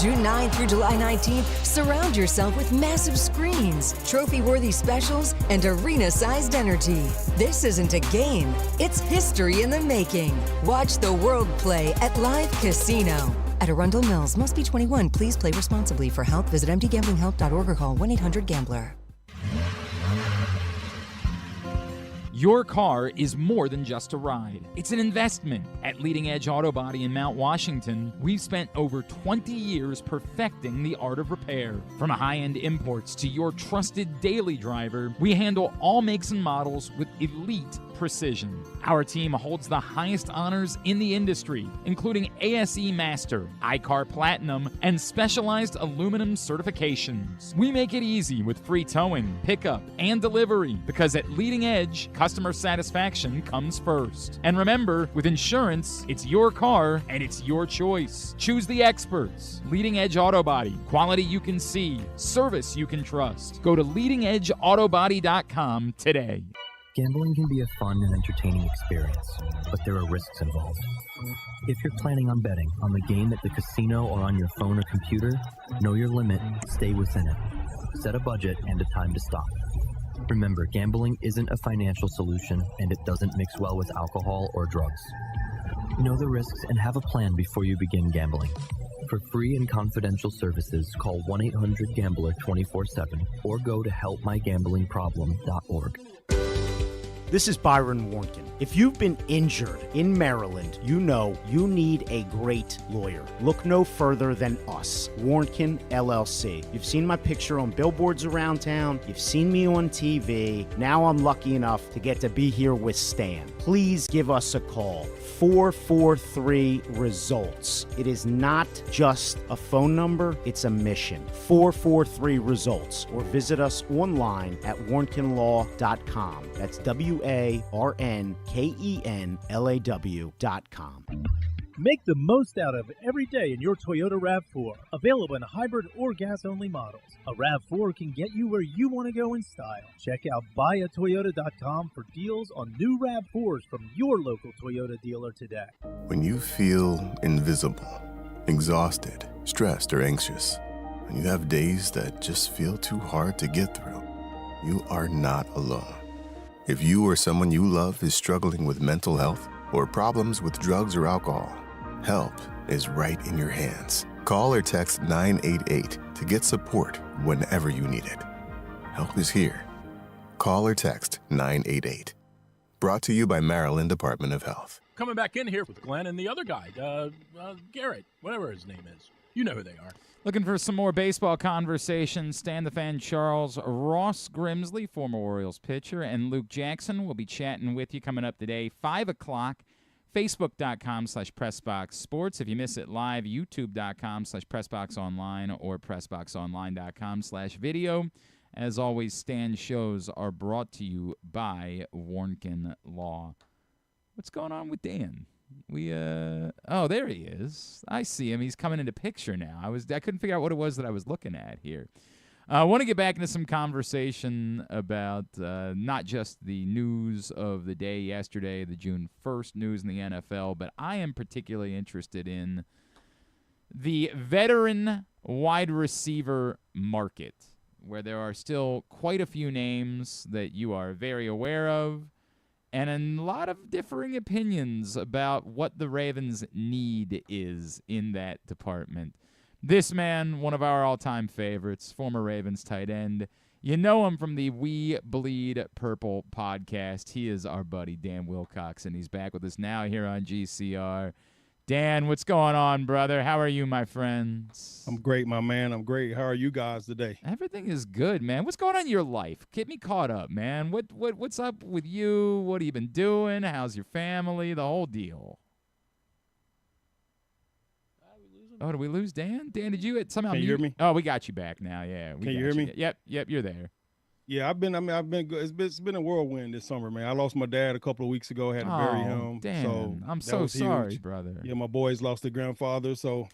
June 9th through July 19th, surround yourself with massive screens, trophy-worthy specials, and arena-sized energy. This isn't a game, it's history in the making. Watch the world play at Live Casino. At Arundel Mills, must be 21. Please play responsibly. For help, visit mdgamblinghelp.org or call 1-800-GAMBLER. Your car is more than just a ride. It's an investment. At Leading Edge Auto Body in Mount Washington, we've spent over 20 years perfecting the art of repair. From high-end imports to your trusted daily driver, we handle all makes and models with elite precision. Our team holds the highest honors in the industry, including ASE Master, iCar Platinum, and specialized aluminum certifications. We make it easy with free towing, pickup, and delivery, because at Leading Edge, customer satisfaction comes first. And remember, with insurance, it's your car and it's your choice. Choose the experts. Leading Edge Auto Body. Quality you can see. Service you can trust. Go to leadingedgeautobody.com today. Gambling can be a fun and entertaining experience, but there are risks involved. If you're planning on betting on the game at the casino or on your phone or computer, know your limit, stay within it. Set a budget and a time to stop. Remember, gambling isn't a financial solution, and it doesn't mix well with alcohol or drugs. Know the risks and have a plan before you begin gambling. For free and confidential services, call 1-800-GAMBLER 24/7 or go to helpmygamblingproblem.org. This is Byron Warnken. If you've been injured in Maryland, you know you need a great lawyer. Look no further than us, Warnken LLC. You've seen my picture on billboards around town. You've seen me on TV. Now I'm lucky enough to get to be here with Stan. Please give us a call. 443-RESULTS. It is not just a phone number, it's a mission. 443-RESULTS. Or visit us online at warnkenlaw.com. That's WARNKENLAW.com. Make the most out of every day in your Toyota RAV4. Available in hybrid or gas-only models. A RAV4 can get you where you want to go in style. Check out buyatoyota.com for deals on new RAV4s from your local Toyota dealer today. When you feel invisible, exhausted, stressed, or anxious, and you have days that just feel too hard to get through, you are not alone. If you or someone you love is struggling with mental health or problems with drugs or alcohol, help is right in your hands. Call or text 988 to get support whenever you need it. Help is here. Call or text 988. Brought to you by Maryland Department of Health. Coming back in here with Glenn and the other guy, Garrett, whatever his name is. You know who they are. Looking for some more baseball conversation, Stan the Fan Charles, Ross Grimsley, former Orioles pitcher, and Luke Jackson will be chatting with you coming up today, 5 o'clock, Facebook.com/PressBoxSports. If you miss it live, YouTube.com/PressBoxOnline or PressBoxOnline.com/video. As always, Stan's shows are brought to you by Warnken Law. What's going on with Dan? Oh, there he is. I see him. He's coming into picture now. I couldn't figure out what it was that I was looking at here. I want to get back into some conversation about not just the news of the day yesterday, the June 1st news in the NFL, but I am particularly interested in the veteran wide receiver market, where there are still quite a few names that you are very aware of, and a lot of differing opinions about what the Ravens' need is in that department. This man, one of our all-time favorites, former Ravens tight end. You know him from the We Bleed Purple podcast. He is our buddy, Dan Wilcox, and he's back with us now here on GCR. Dan, what's going on, brother? How are you, my friends? I'm great, my man. I'm great. How are you guys today? Everything is good, man. What's going on in your life? Get me caught up, man. What's up with you? What have you been doing? How's your family? The whole deal. Oh, did we lose Dan? Dan, did you somehow Can you hear me? Oh, we got you back now. Yeah. Can you hear me? Yep, you're there. Yeah, I've been good. It's been a whirlwind this summer, man. I lost my dad a couple of weeks ago. Had to bury him. Dan, so I'm so sorry, huge. brother. Yeah, my boys lost their grandfather, so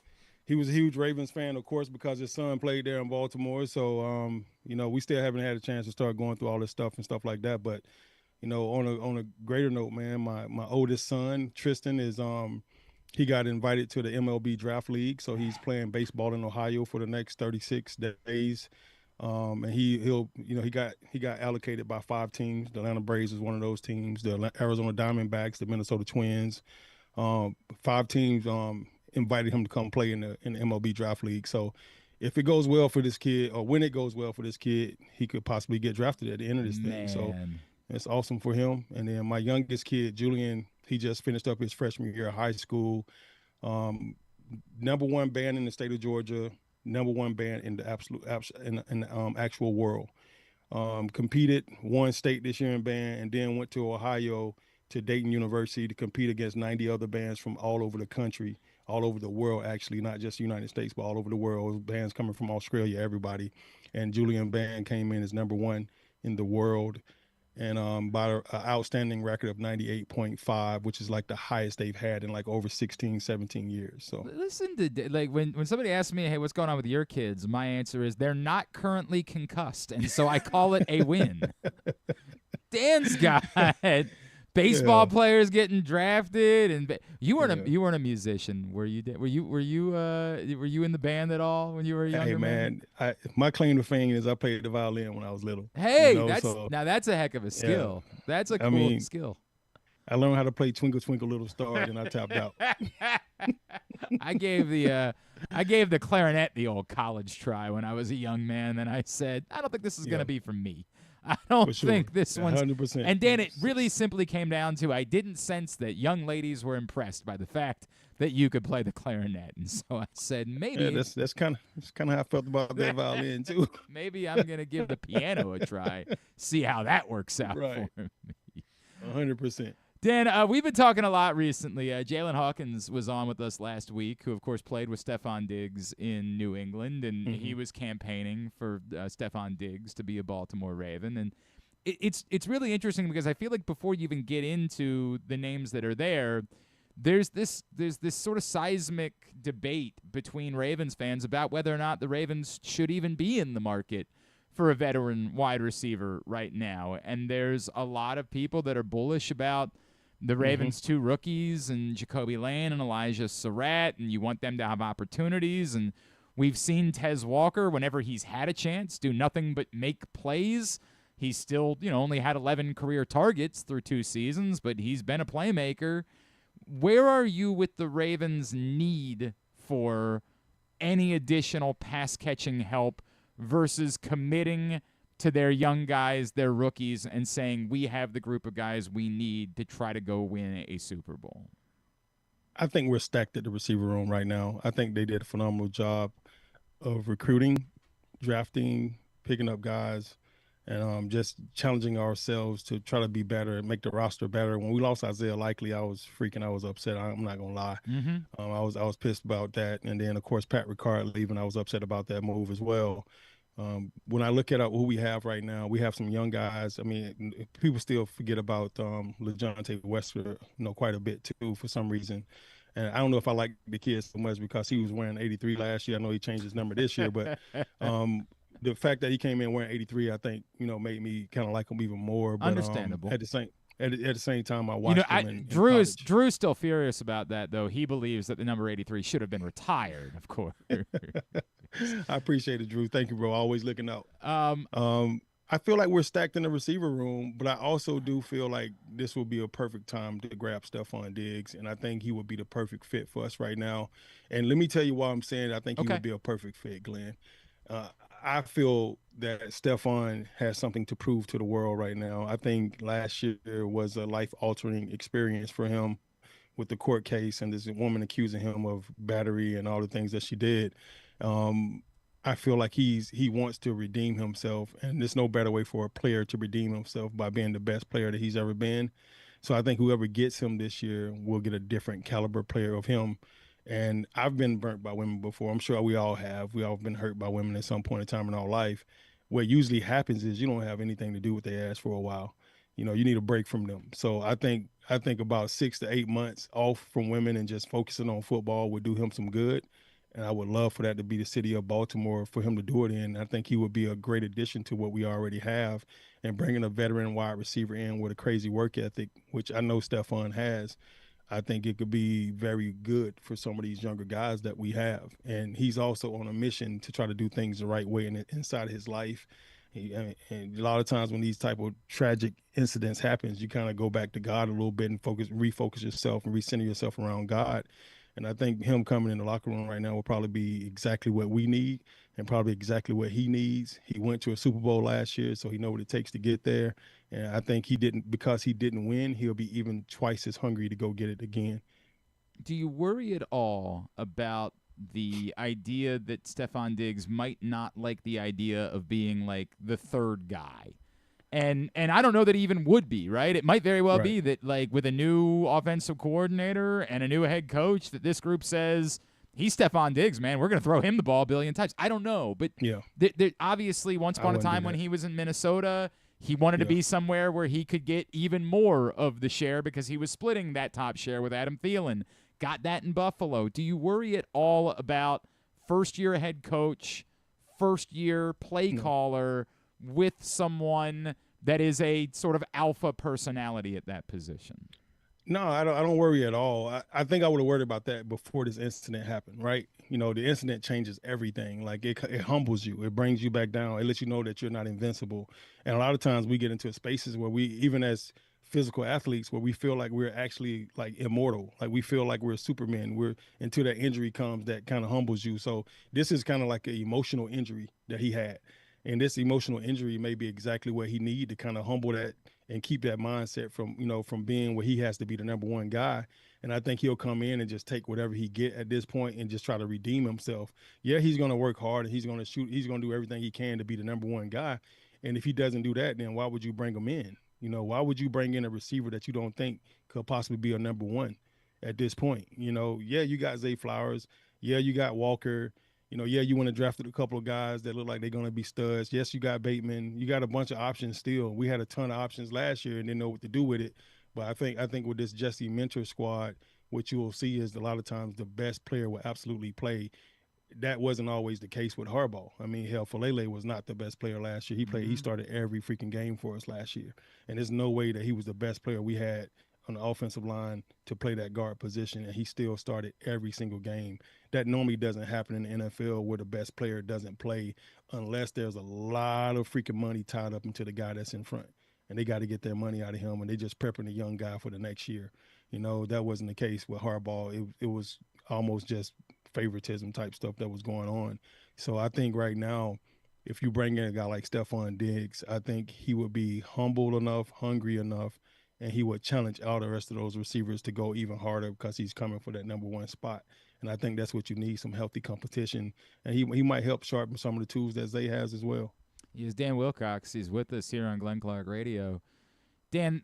he was a huge Ravens fan, of course, because his son played there in Baltimore. So, we still haven't had a chance to start going through all this stuff and stuff like that. But, on a greater note, man, my oldest son, Tristan, is he got invited to the MLB Draft League, so he's playing baseball in Ohio for the next 36 days. And he got allocated by 5 teams. The Atlanta Braves is one of those teams. The Arizona Diamondbacks, the Minnesota Twins, 5 teams invited him to come play in the MLB Draft League. So if it goes well for this kid, or when it goes well for this kid, he could possibly get drafted at the end of this thing. So It's awesome for him. And then my youngest kid, Julian, he just finished up his freshman year of high school. Number one band in the state of Georgia, number one band in the actual world. Competed, won state this year in band, and then went to Ohio to Dayton University to compete against 90 other bands from all over the country, all over the world, actually, not just the United States, but all over the world. Bands coming from Australia, everybody. And Julian Band came in as number one in the world, and by an outstanding record of 98.5, which is like the highest they've had in like over 16, 17 years. So listen to, like, when somebody asks me, hey, what's going on with your kids? My answer is they're not currently concussed, and so I call it a win. Dan's got baseball players getting drafted, and you weren't a musician, were you? Were you in the band at all when you were a younger man? Hey man, my claim to fame is I played the violin when I was little. Hey, that's a heck of a skill. Yeah. That's a cool skill. I learned how to play Twinkle Twinkle Little Star, and I tapped out. I gave the clarinet the old college try when I was a young man, and I said, I don't think this is going to be for me. I don't think this one's 100%. And Dan, it really simply came down to I didn't sense that young ladies were impressed by the fact that you could play the clarinet, and so I said maybe. Yeah, that's kind of how I felt about that violin too. Maybe I'm gonna give the piano a try, see how that works out for me. 100%. Dan, we've been talking a lot recently. Jalen Hawkins was on with us last week, who, of course, played with Stephon Diggs in New England, and he was campaigning for Stephon Diggs to be a Baltimore Raven. And it's really interesting because I feel like before you even get into the names that are there, there's this sort of seismic debate between Ravens fans about whether or not the Ravens should even be in the market for a veteran wide receiver right now. And there's a lot of people that are bullish about the Ravens' two rookies and Jacoby Lane and Elijah Surratt, and you want them to have opportunities. And we've seen Tez Walker, whenever he's had a chance, do nothing but make plays. He's still, only had 11 career targets through 2 seasons, but he's been a playmaker. Where are you with the Ravens' need for any additional pass-catching help versus committing to their young guys, their rookies, and saying we have the group of guys we need to try to go win a Super Bowl? I think we're stacked at the receiver room right now. I think they did a phenomenal job of recruiting, drafting, picking up guys, and just challenging ourselves to try to be better and make the roster better. When we lost Isaiah Likely, I was upset. I'm not gonna lie. I was pissed about that, and then of course Pat Ricard leaving, I was upset about that move as well. When I look at who we have right now, we have some young guys. I mean, people still forget about LeJontay Westford, quite a bit too for some reason. And I don't know if I like the kid so much because he was wearing 83 last year. I know he changed his number this year, but the fact that he came in wearing 83, I think, made me kind of like him even more. But, understandable. At the same time, I watched him. In Drew's still furious about that, though. He believes that the number 83 should have been retired, of course. I appreciate it, Drew. Thank you, bro. Always looking out. I feel like we're stacked in the receiver room, but I also do feel like this will be a perfect time to grab Stephon Diggs, and I think he would be the perfect fit for us right now. And let me tell you why I'm saying I think he would be a perfect fit, Glenn. I feel that Stephon has something to prove to the world right now. I think last year was a life-altering experience for him with the court case and this woman accusing him of battery and all the things that she did. I feel like he wants to redeem himself, and there's no better way for a player to redeem himself by being the best player that he's ever been. So I think whoever gets him this year will get a different caliber player of him. And I've been burnt by women before. I'm sure we all have. We all been hurt by women at some point in time in our life. What usually happens is you don't have anything to do with their ass for a while. You need a break from them. So I think about 6 to 8 months off from women and just focusing on football would do him some good. And I would love for that to be the city of Baltimore for him to do it in. I think he would be a great addition to what we already have. And bringing a veteran wide receiver in with a crazy work ethic, which I know Stephon has, I think it could be very good for some of these younger guys that we have. And he's also on a mission to try to do things the right way inside his life. And a lot of times when these type of tragic incidents happens, you kind of go back to God a little bit and refocus yourself and recenter yourself around God. And I think him coming in the locker room right now will probably be exactly what we need and probably exactly what he needs. He went to a Super Bowl last year, so he knows what it takes to get there. And I think because he didn't win, he'll be even twice as hungry to go get it again. Do you worry at all about the idea that Stephon Diggs might not like the idea of being like the third guy? And I don't know that he even would be, right? It might very well be that, like, with a new offensive coordinator and a new head coach, that this group says, he's Stephon Diggs, man. We're going to throw him the ball a billion times. I don't know. But obviously, once upon a time when he was in Minnesota, he wanted to be somewhere where he could get even more of the share because he was splitting that top share with Adam Thielen. Got that in Buffalo. Do you worry at all about first-year head coach, first-year play caller with someone that is a sort of alpha personality at that position? No, I don't worry at all. I think I would have worried about that before this incident happened, right? You know, the incident changes everything. Like, it humbles you. It brings you back down. It lets you know that you're not invincible. And a lot of times we get into spaces where we, even as physical athletes, where we feel like we're actually like immortal, like we feel like we're Superman. We're until that injury comes that kind of humbles you. So this is kind of like an emotional injury that he had. And this emotional injury may be exactly what he needs to kind of humble that and keep that mindset from being where he has to be the number one guy. And I think he'll come in and just take whatever he get at this point and just try to redeem himself. Yeah, he's going to work hard and he's going to shoot. He's going to do everything he can to be the number one guy. And if he doesn't do that, then why would you bring him in? You know, why would you bring in a receiver that you don't think could possibly be a number one at this point? You know, yeah, you got Zay Flowers. Yeah, you got Walker. You know, yeah, you went and drafted a couple of guys that look like they're going to be studs. Yes, you got Bateman. You got a bunch of options still. We had a ton of options last year and didn't know what to do with it. But I think with this Jesse Mentor squad, what you will see is a lot of times the best player will absolutely play. That wasn't always the case with Harbaugh. I mean, hell, Falele was not the best player last year. He started every freaking game for us last year. And there's no way that he was the best player we had on the offensive line to play that guard position, and he still started every single game. That normally doesn't happen in the NFL where the best player doesn't play unless there's a lot of freaking money tied up into the guy that's in front. And they got to get their money out of him, and they just prepping the young guy for the next year. You know, that wasn't the case with Harbaugh. It was almost just favoritism type stuff that was going on. So I think right now, if you bring in a guy like Stephon Diggs, I think he would be humble enough, hungry enough, and he would challenge all the rest of those receivers to go even harder because he's coming for that number one spot. And I think that's what you need, some healthy competition. And he might help sharpen some of the tools that Zay has as well. He is Dan Wilcox. He's with us here on Glenn Clark Radio. Dan,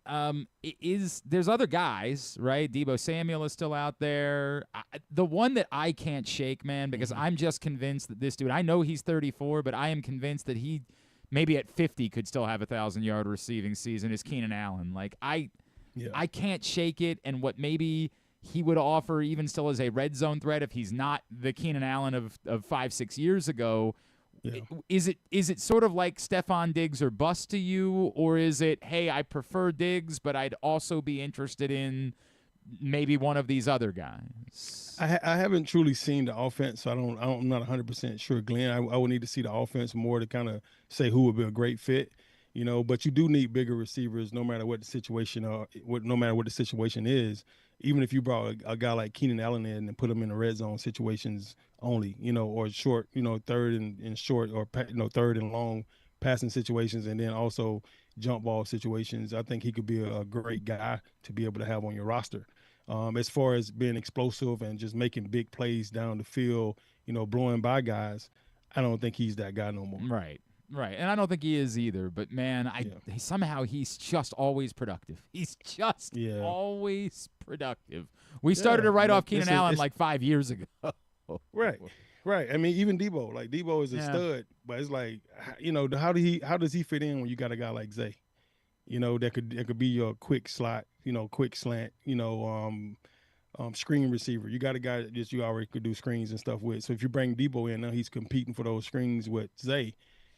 there's other guys, right? Deebo Samuel is still out there. The one that I can't shake, man, because I'm just convinced that this dude, I know he's 34, but I am convinced that he maybe at 50 could still have a 1,000-yard receiving season, is Keenan Allen. Like, I can't shake it, and what maybe he would offer even still as a red zone threat if he's not the Keenan Allen of 5-6 years ago. Yeah. Is it sort of like Stephon Diggs or bust to you, or is it, hey, I prefer Diggs, but I'd also be interested in maybe one of these other guys? I haven't truly seen the offense, so I'm not 100% sure, Glenn. I would need to see the offense more to kind of say who would be a great fit, you know. But you do need bigger receivers, no matter what the situation is. Even if you brought a guy like Keenan Allen in and put him in the red zone situations only, you know, or short, you know, third and short, or third and long passing situations, and then also jump ball situations, I think he could be a great guy to be able to have on your roster. As far as being explosive and just making big plays down the field, you know, blowing by guys, I don't think he's that guy no more. Right. And I don't think he is either. But, man, somehow he's just always productive. He's just always productive. We started to write off Keenan Allen like 5 years ago. Right. I mean, even Debo. Like, Debo is a stud, but it's like, you know, how does he fit in when you got a guy like Zay? You know, that could be your quick slot, you know, quick slant, you know, screen receiver. You got a guy that you already could do screens and stuff with. So if you bring Debo in, now he's competing for those screens with Zay.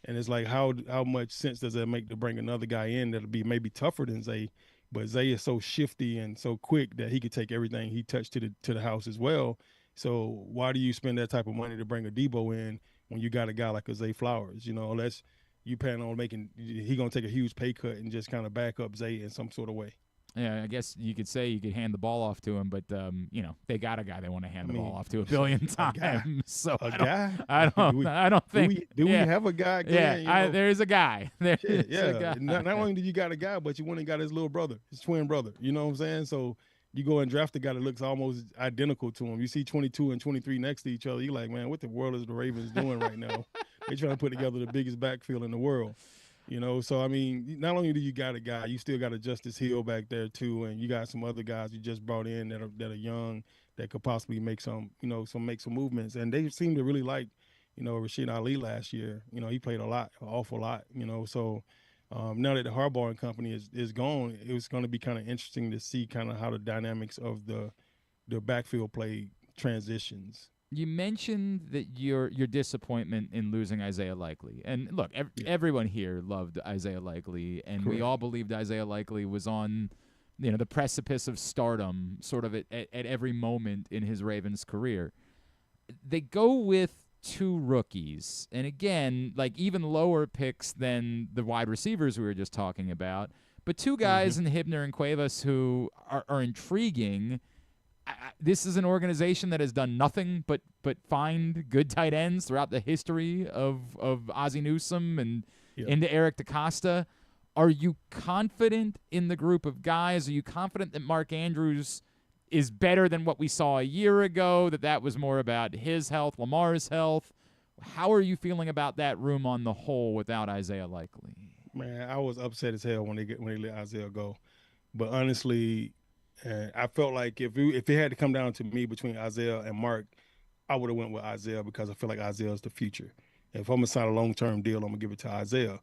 And it's like, how much sense does it make to bring another guy in that'll be maybe tougher than Zay? But Zay is so shifty and so quick that he could take everything he touched to the house as well. So why do you spend that type of money to bring a Debo in when you got a guy like a Zay Flowers? You know, unless you plan on he gonna take a huge pay cut and just kind of back up Zay in some sort of way. Yeah, I guess you could say you could hand the ball off to him, but they got a guy they want to hand the ball off to a billion times. So I don't think. Do we have a guy? Glenn, there is a guy. There is a guy. Not only do you got a guy, but you went and got his little brother, his twin brother. You know what I'm saying? So you go and draft a guy that looks almost identical to him. You see 22 and 23 next to each other. You're like, man, what the world is the Ravens doing right now? They're trying to put together the biggest backfield in the world. So I mean, not only do you got a guy, you still got a Justice Hill back there too, and you got some other guys you just brought in that are young that could possibly make some movements. And they seem to really like, Rashid Ali last year. He played an awful lot. So now that the Harbaugh and company is gone, it was going to be kind of interesting to see kind of how the dynamics of the backfield play transitions. You mentioned that your disappointment in losing Isaiah Likely. And look, everyone here loved Isaiah Likely, and Correct. we all believed Isaiah Likely was on the precipice of stardom sort of at every moment in his Ravens career. They go with two rookies, and again, like even lower picks than the wide receivers we were just talking about, but two guys in Hibner and Cuevas who are intriguing. This is an organization that has done nothing but find good tight ends throughout the history of Ozzie Newsome and into Eric DeCosta. Are you confident in the group of guys? Are you confident that Mark Andrews is better than what we saw a year ago, that was more about his health, Lamar's health? How are you feeling about that room on the whole without Isaiah Likely? Man, I was upset as hell when they let Isaiah go. But honestly, I felt like if it had to come down to me between Isaiah and Mark, I would have went with Isaiah because I feel like Isaiah is the future. If I'm gonna sign a long-term deal, I'm gonna give it to Isaiah.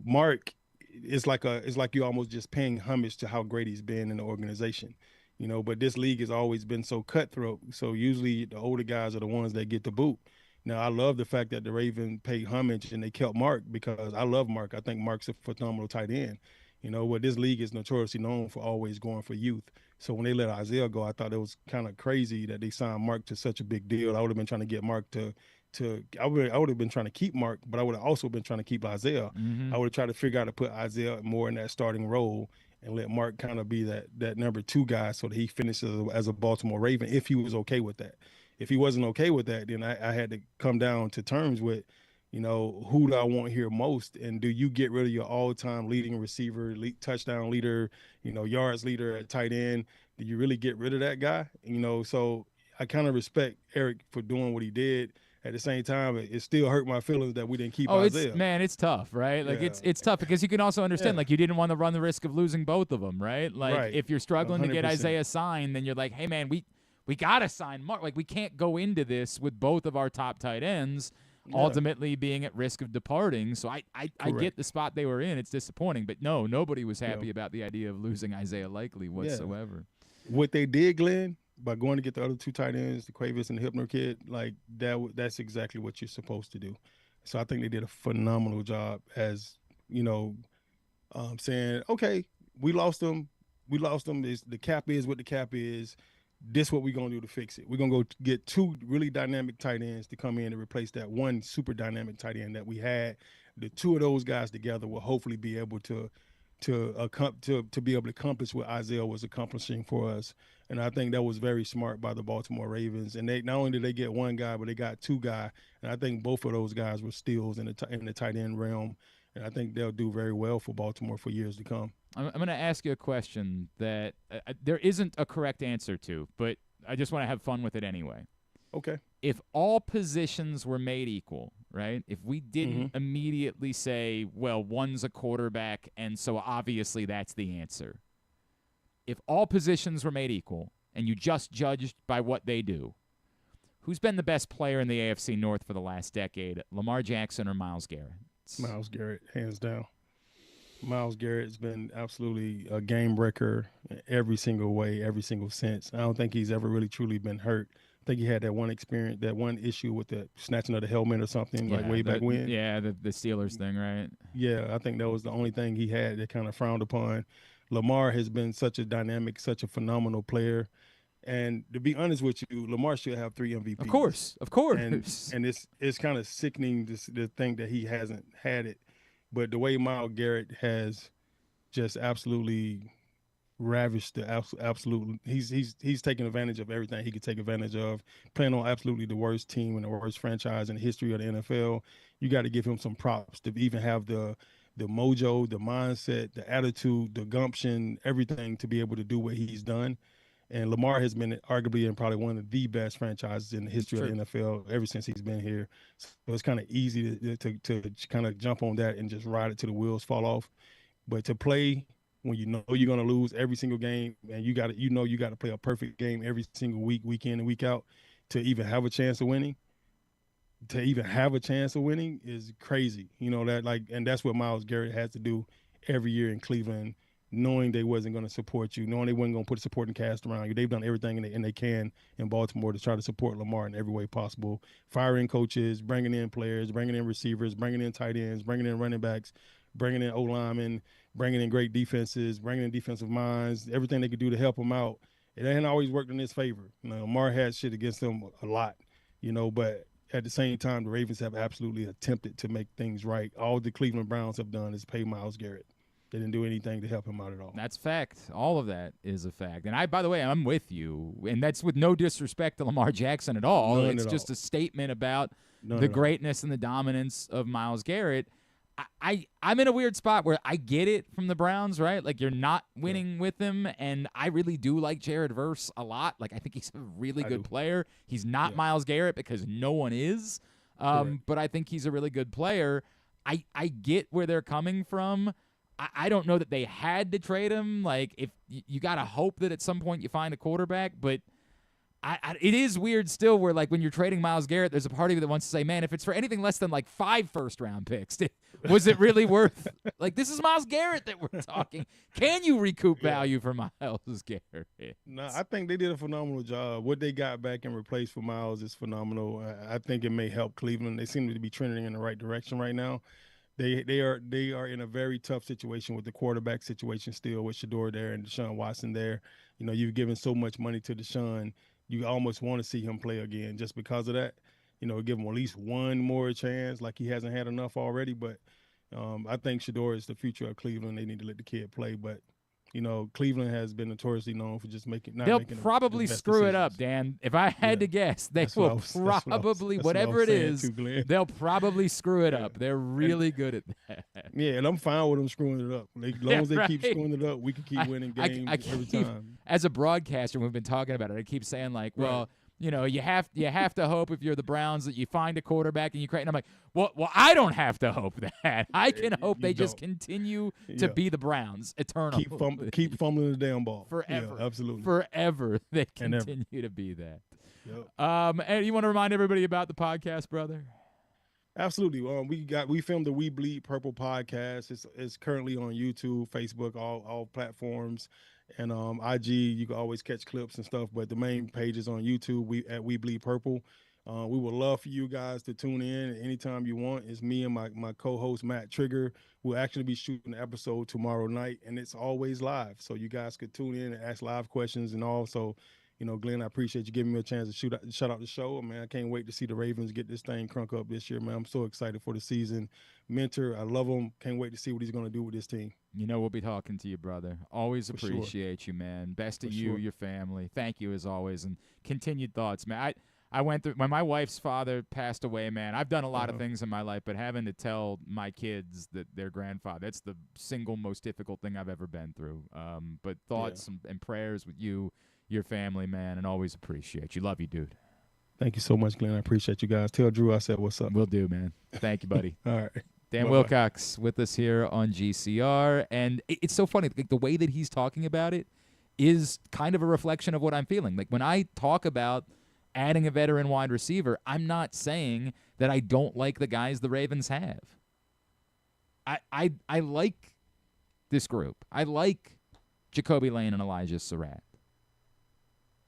Mark, it's like you almost just paying homage to how great he's been in the organization. But this league has always been so cutthroat. So usually the older guys are the ones that get the boot. Now, I love the fact that the Ravens paid homage and they kept Mark because I love Mark. I think Mark's a phenomenal tight end. What this league is notoriously known for, always going for youth. So when they let Isaiah go, I thought it was kind of crazy that they signed Mark to such a big deal. I would have been trying to get Mark I would have been trying to keep Mark, but I would have also been trying to keep Isaiah. I would have tried to figure out to put Isaiah more in that starting role and let Mark kind of be that number two guy so that he finishes as a Baltimore Raven if he was okay with that. If he wasn't okay with that, then I had to come down to terms with, who do I want here most? And do you get rid of your all-time leading receiver, touchdown leader, yards leader at tight end? Do you really get rid of that guy? So I kind of respect Eric for doing what he did. At the same time, it still hurt my feelings that we didn't keep Isaiah. It's tough, right? Like it's tough because you can also understand like you didn't want to run the risk of losing both of them, right? Like if you're struggling 100%. To get Isaiah signed, then you're like, hey man, we gotta sign Mark. Like we can't go into this with both of our top tight ends ultimately being at risk of departing. So I get the spot they were in. It's disappointing, but nobody was happy about the idea of losing Isaiah Likely whatsoever. What they did, Glenn, by going to get the other two tight ends, the Cuevas and the Hibner kid, like that's exactly what you're supposed to do. So I think they did a phenomenal job as, saying, okay, we lost them. The cap is what the cap is. This what we're going to do to fix it. We're going to go get two really dynamic tight ends to come in and replace that one super dynamic tight end that we had. The two of those guys together will hopefully be able to be able to accomplish what Isaiah was accomplishing for us. And I think that was very smart by the Baltimore Ravens. And they not only did they get one guy, but they got two guys. And I think both of those guys were steals in the tight end realm. And I think they'll do very well for Baltimore for years to come. I'm going to ask you a question that there isn't a correct answer to, but I just want to have fun with it anyway. Okay. If all positions were made equal, right? If we didn't immediately say, well, one's a quarterback, and so obviously that's the answer. If all positions were made equal and you just judged by what they do, who's been the best player in the AFC North for the last decade, Lamar Jackson or Myles Garrett? Myles Garrett, hands down. Myles Garrett's been absolutely a game breaker in every single way, every single sense. I don't think he's ever really truly been hurt. I think he had that one experience, that one issue with the snatching of the helmet or something way back when. Yeah, the Steelers thing, right? Yeah, I think that was the only thing he had that kind of frowned upon. Lamar has been such a dynamic, such a phenomenal player. And to be honest with you, Lamar should have 3 MVPs. Of course. And it's kind of sickening to think that he hasn't had it. But the way Myles Garrett has just absolutely ravished the absolute. He's taking advantage of everything he could take advantage of. Playing on absolutely the worst team and the worst franchise in the history of the NFL. You got to give him some props to even have the mojo, the mindset, the attitude, the gumption, everything to be able to do what he's done. And Lamar has been arguably in probably one of the best franchises in the history of the NFL ever since he's been here. So it's kind of easy to kind of jump on that and just ride it till the wheels fall off. But to play when you know you're going to lose every single game and you got to play a perfect game every single week, week in and week out to even have a chance of winning. To even have a chance of winning is crazy. And that's what Myles Garrett has to do every year in Cleveland, knowing they wasn't going to support you, knowing they wasn't going to put a supporting cast around you. They've done everything and they can in Baltimore to try to support Lamar in every way possible. Firing coaches, bringing in players, bringing in receivers, bringing in tight ends, bringing in running backs, bringing in O-linemen, bringing in great defenses, bringing in defensive minds, everything they could do to help them out. It ain't always worked in his favor. Lamar had shit against them a lot, but at the same time, the Ravens have absolutely attempted to make things right. All the Cleveland Browns have done is pay Myles Garrett. They didn't do anything to help him out at all. That's fact. All of that is a fact. And by the way, I'm with you. And that's with no disrespect to Lamar Jackson at all. None it's at just all. a statement about None the at all. greatness and the dominance of Myles Garrett. I'm in a weird spot where I get it from the Browns, right? Like, you're not winning with him, and I really do like Jared Verse a lot. Like, I think he's a really good player. He's not Myles Garrett because no one is, but I think he's a really good player. I get where they're coming from. I don't know that they had to trade him. Like, if you got to hope that at some point you find a quarterback, but it is weird still where, like, when you're trading Myles Garrett, there's a part of you that wants to say, man, if it's for anything less than, like, 5 first-round picks, was it really worth – like, this is Myles Garrett that we're talking. Can you recoup value for Myles Garrett? No, I think they did a phenomenal job. What they got back and replaced for Myles is phenomenal. I think it may help Cleveland. They seem to be trending in the right direction right now. They are in a very tough situation with the quarterback situation still with Shador there and Deshaun Watson there. You've given so much money to Deshaun. You almost want to see him play again just because of that. Give him at least one more chance, like he hasn't had enough already. But I think Shador is the future of Cleveland. They need to let the kid play. But, Cleveland has been notoriously known for just They'll probably screw it up, Dan. If I had to guess, they will probably, whatever it is, they'll probably screw it up. They're really good at that. Yeah, and I'm fine with them screwing it up. As long as they keep screwing it up, we can keep winning games every time. As a broadcaster, we've been talking about it. I keep saying, like, well, you have to hope if you're the Browns that you find a quarterback and you create. And I'm like, well, I don't have to hope that. I can hope they just continue to be the Browns eternally. Keep fumbling the damn ball forever. Yeah, absolutely, forever. They continue to be that. Yep. And you want to remind everybody about the podcast, brother? Absolutely. We filmed the We Bleed Purple podcast. It's currently on YouTube, Facebook, all platforms. And IG, you can always catch clips and stuff, but the main page is on YouTube. We Bleed Purple. We would love for you guys to tune in anytime you want. It's me and my co-host Matt Trigger. We'll actually be shooting the episode tomorrow night, and it's always live, so you guys could tune in and ask live questions. And also, Glenn, I appreciate you giving me a chance to shout out the show. Man, I can't wait to see the Ravens get this thing crunk up this year, man. I'm so excited for the season. Mentor, I love him. Can't wait to see what he's going to do with this team. We'll be talking to you, brother. Always appreciate you, man. Best to you, your family. Thank you as always, and continued thoughts, man. I went through when my wife's father passed away, man. I've done a lot of things in my life, but having to tell my kids that their grandfather, that's the single most difficult thing I've ever been through. But thoughts and prayers with you, your family, man, and always appreciate you. Love you, dude. Thank you so much, Glenn. I appreciate you guys. Tell Drew I said what's up. Will do, man. Thank you, buddy. All right. Dan Bye-bye. Wilcox with us here on GCR. And it's so funny. Like, the way that he's talking about it is kind of a reflection of what I'm feeling. Like, when I talk about adding a veteran wide receiver, I'm not saying that I don't like the guys the Ravens have. I like this group. I like Jacoby Lane and Elijah Surratt.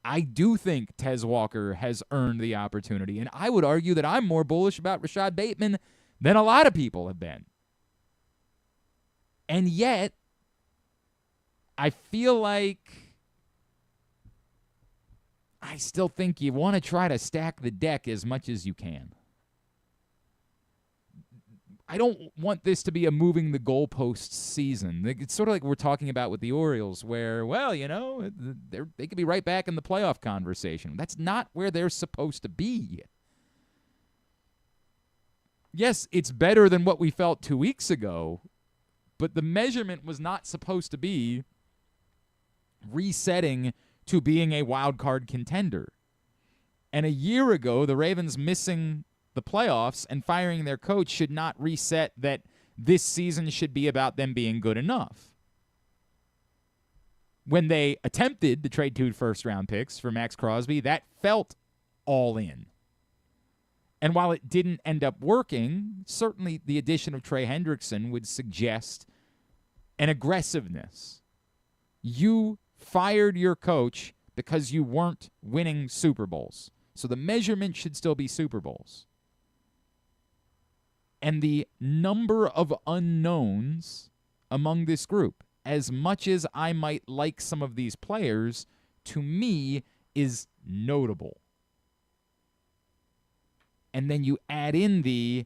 I do think Tez Walker has earned the opportunity, and I would argue that I'm more bullish about Rashad Bateman than a lot of people have been. And yet, I feel like I still think you want to try to stack the deck as much as you can. I don't want this to be a moving the goalposts season. It's sort of like we're talking about with the Orioles where, well, they could be right back in the playoff conversation. That's not where they're supposed to be. Yes, it's better than what we felt 2 weeks ago, but the measurement was not supposed to be resetting to being a wild card contender. And a year ago, the Ravens missing the playoffs and firing their coach should not reset that this season should be about them being good enough. When they attempted to trade 2 first-round picks for Max Crosby, that felt all in. And while it didn't end up working, certainly the addition of Trey Hendrickson would suggest an aggressiveness. You fired your coach because you weren't winning Super Bowls. So the measurement should still be Super Bowls. And the number of unknowns among this group, as much as I might like some of these players, to me is notable. And then you add in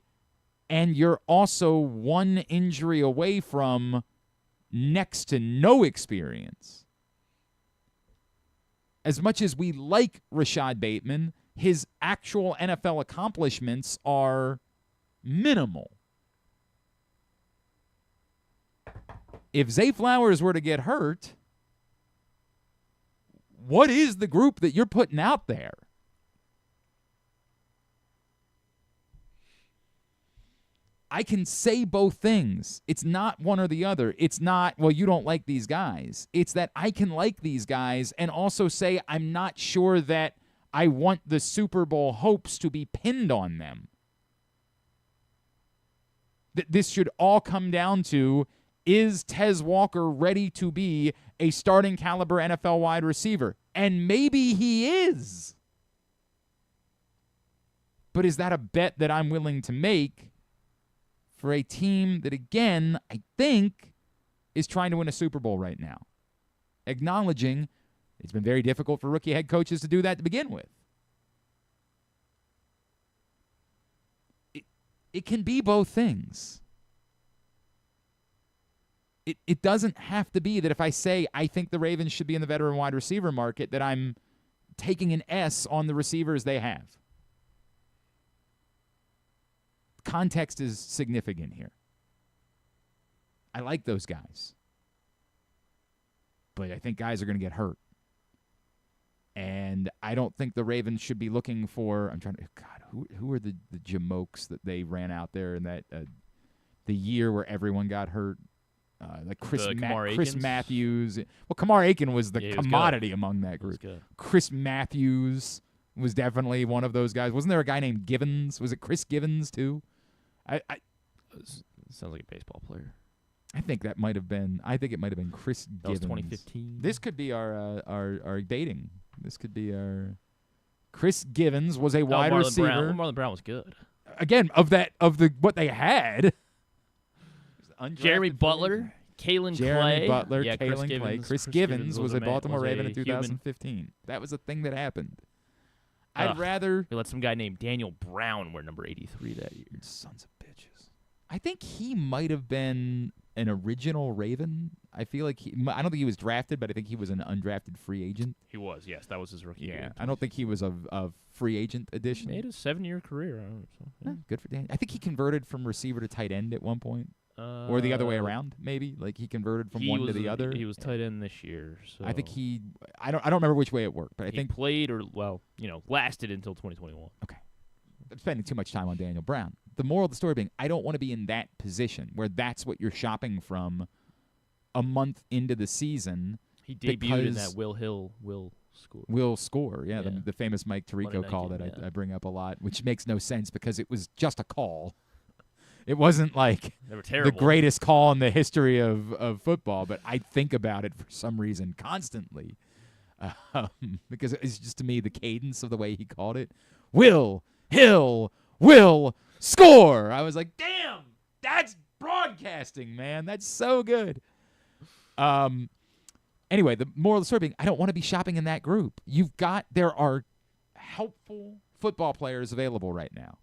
and you're also one injury away from next to no experience. As much as we like Rashad Bateman, his actual NFL accomplishments are minimal. If Zay Flowers were to get hurt, what is the group that you're putting out there? I can say both things. It's not one or the other. It's not, well, you don't like these guys. It's that I can like these guys and also say I'm not sure that I want the Super Bowl hopes to be pinned on them. This should all come down to, is Tez Walker ready to be a starting caliber NFL wide receiver? And maybe he is. But is that a bet that I'm willing to make for a team that, again, I think is trying to win a Super Bowl right now? Acknowledging it's been very difficult for rookie head coaches to do that to begin with. It can be both things. It doesn't have to be that if I say I think the Ravens should be in the veteran wide receiver market, that I'm taking an S on the receivers they have. Context is significant here. I like those guys. But I think guys are going to get hurt. And I don't think the Ravens should be looking for, who are the jamokes that they ran out there in that the year where everyone got hurt? Like Chris Matthews. Well, Kamar Aiken was the commodity among that group. Chris Matthews was definitely one of those guys. Wasn't there a guy named Givens? Was it Chris Givens too? Sounds like a baseball player. I think that might have been. I think it might have been Chris Givens. That was 2015. This could be our dating. This could be our. Chris Givens was a wide receiver. Marlon Brown was good. Again, what they had. Jeremy Butler, Kalen Clay. Kalen Clay. Chris Givens was a Baltimore Raven in 2015. That was a thing that happened. I'd rather... We let some guy named Daniel Brown wear number 83 that year. Sons of bitches. I think he might have been an original Raven. I feel like I don't think he was drafted, but I think he was an undrafted free agent. He was, yes. That was his rookie year. I don't think he was a free agent addition. He made a 7-year career. Good for Dan. I think he converted from receiver to tight end at one point. Or the other way around, maybe. Like he converted from one to the other. He was tight end this year. So I think I don't remember which way it worked, but I think played lasted until 2021. Okay. I'm spending too much time on Daniel Brown. The moral of the story being, I don't want to be in that position where that's what you're shopping from a month into the season. He debuted in that Will score. Yeah. The famous Mike Tirico call that I bring up a lot, which makes no sense because it was just a call. It wasn't like the greatest call in the history of football, but I think about it for some reason constantly because it's just, to me, the cadence of the way he called it. Will score. I was like, damn, that's broadcasting, man. That's so good. Anyway, the moral of the story being, I don't want to be shopping in that group. There are helpful football players available right now.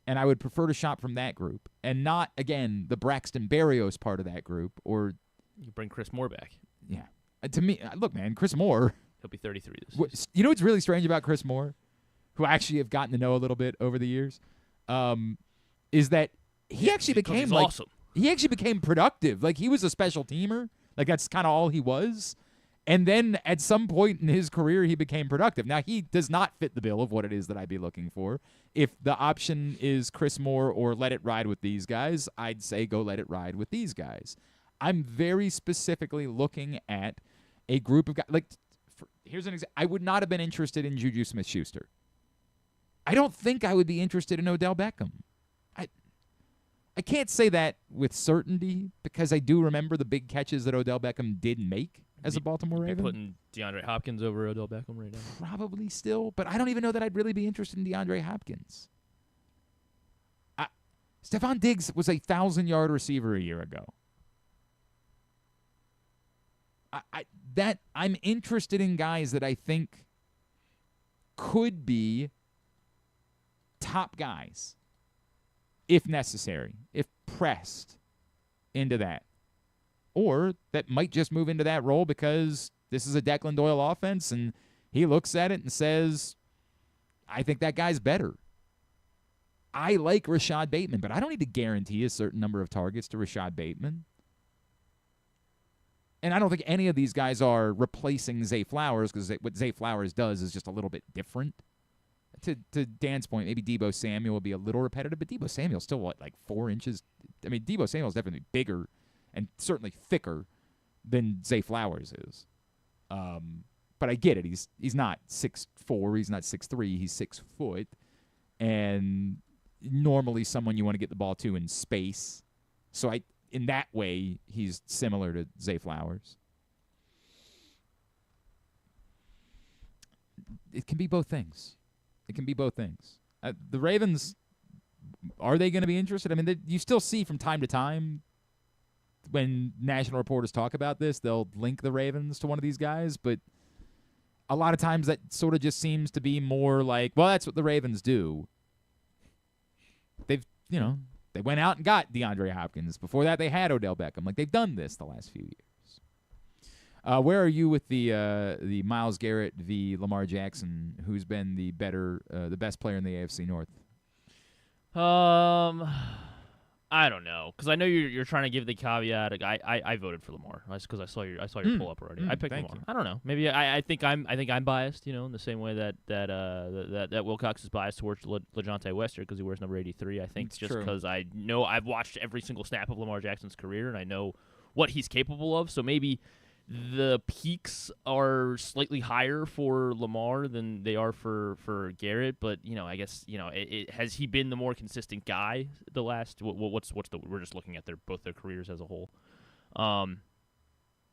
And I would prefer to shop from that group and not, again, the Braxton Berrios part of that group. Or you bring Chris Moore back. Yeah. To me, look, man, Chris Moore. He'll be 33 this season. You know what's really strange about Chris Moore, who I actually have gotten to know a little bit over the years, is that he actually became awesome. He actually became productive. Like, he was a special teamer. Like, that's kind of all he was. And then at some point in his career, he became productive. Now, he does not fit the bill of what it is that I'd be looking for. If the option is Chris Moore or let it ride with these guys, I'd say go let it ride with these guys. I'm very specifically looking at a group of guys. Like, here's an example. I would not have been interested in Juju Smith-Schuster. I don't think I would be interested in Odell Beckham. I can't say that with certainty because I do remember the big catches that Odell Beckham did make as a Baltimore Raven. Putting DeAndre Hopkins over Odell Beckham right now? Probably still, but I don't even know that I'd really be interested in DeAndre Hopkins. Stephon Diggs was a 1,000-yard receiver a year ago. I'm interested in guys that I think could be top guys if necessary, if pressed into that. Or that might just move into that role because this is a Declan Doyle offense and he looks at it and says, I think that guy's better. I like Rashad Bateman, but I don't need to guarantee a certain number of targets to Rashad Bateman. And I don't think any of these guys are replacing Zay Flowers because what Zay Flowers does is just a little bit different. To Dan's point, maybe Deebo Samuel will be a little repetitive, but Deebo Samuel's still, like 4 inches? I mean, Deebo Samuel's definitely bigger and certainly thicker than Zay Flowers is. But I get it. He's not 6'4", he's not 6'3", he's 6 foot. And normally someone you want to get the ball to in space. So in that way, he's similar to Zay Flowers. It can be both things. It can be both things. The Ravens, are they going to be interested? I mean, you still see from time to time when national reporters talk about this, they'll link the Ravens to one of these guys, but a lot of times that sort of just seems to be more like, well, that's what the Ravens do. They went out and got DeAndre Hopkins. Before that, they had Odell Beckham. Like, they've done this the last few years. Where are you with the Myles Garrett v. Lamar Jackson? Who's been the best player in the AFC North? I don't know, because I know you're trying to give the caveat. I voted for Lamar because I saw your pull up already. I picked Lamar. I don't know. Maybe I think I'm biased. In the same way that Wilcox is biased towards LeJontay Wester because he wears number 83. I think just because I know I've watched every single snap of Lamar Jackson's career and I know what he's capable of. So maybe the peaks are slightly higher for Lamar than they are for Garrett, but I guess has he been the more consistent guy the last? We're just looking at both their careers as a whole. I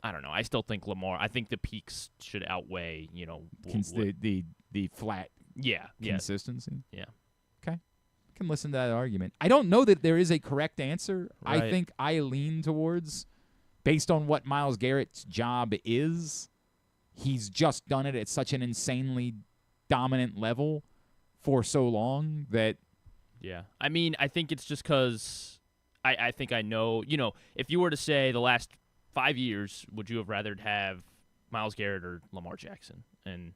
don't know. I still think Lamar. I think the peaks should outweigh the flat consistency. Yeah. Okay, I can listen to that argument. I don't know that there is a correct answer. Right. I think I lean towards, based on what Myles Garrett's job is, he's just done it at such an insanely dominant level for so long that... Yeah. I mean, I think it's just because I think I know, if you were to say the last 5 years, would you have rather have Myles Garrett or Lamar Jackson? And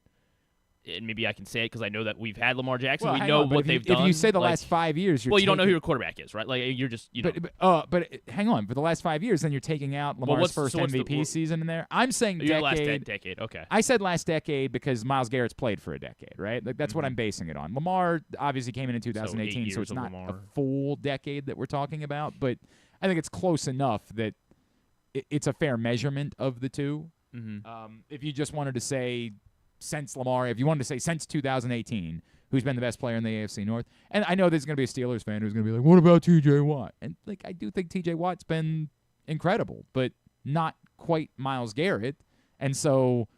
maybe I can say it because I know that we've had Lamar Jackson. Well, we know what they've done. If you say the last 5 years, you don't know who your quarterback is, right? Like you're just, But hang on, for the last 5 years, then you're taking out Lamar's first MVP season in there. I'm saying decade. Last decade, okay. I said last decade because Myles Garrett's played for a decade, right? Like that's what I'm basing it on. Lamar obviously came in 2018, so it's not a full decade that we're talking about, but I think it's close enough that it's a fair measurement of the two. Mm-hmm. If you just wanted to say since Lamar, if you wanted to say since 2018, who's been the best player in the AFC North? And I know there's going to be a Steelers fan who's going to be like, what about TJ Watt? And I do think TJ Watt's been incredible, but not quite Myles Garrett. And so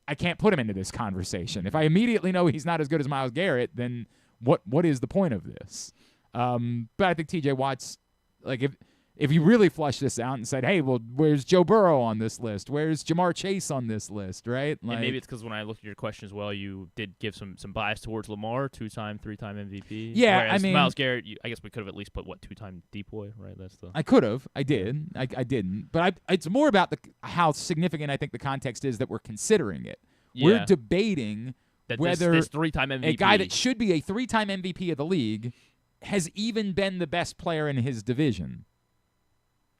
I can't put him into this conversation. If I immediately know he's not as good as Myles Garrett, then what is the point of this? But I think TJ Watt's, if you really flush this out and said, hey, well, where's Joe Burrow on this list? Where's Jamar Chase on this list, right? And maybe it's because when I looked at your question as well, you did give some bias towards Lamar, 2-time, 3-time MVP. Yeah, whereas I mean, Myles Garrett, I guess we could have at least put, 2-time deep boy, right? That's the. I could have. I did. I didn't. But it's more about how significant I think the context is that we're considering it. Yeah. We're debating that whether this 3-time MVP. a guy that should be a 3-time MVP of the league has even been the best player in his division.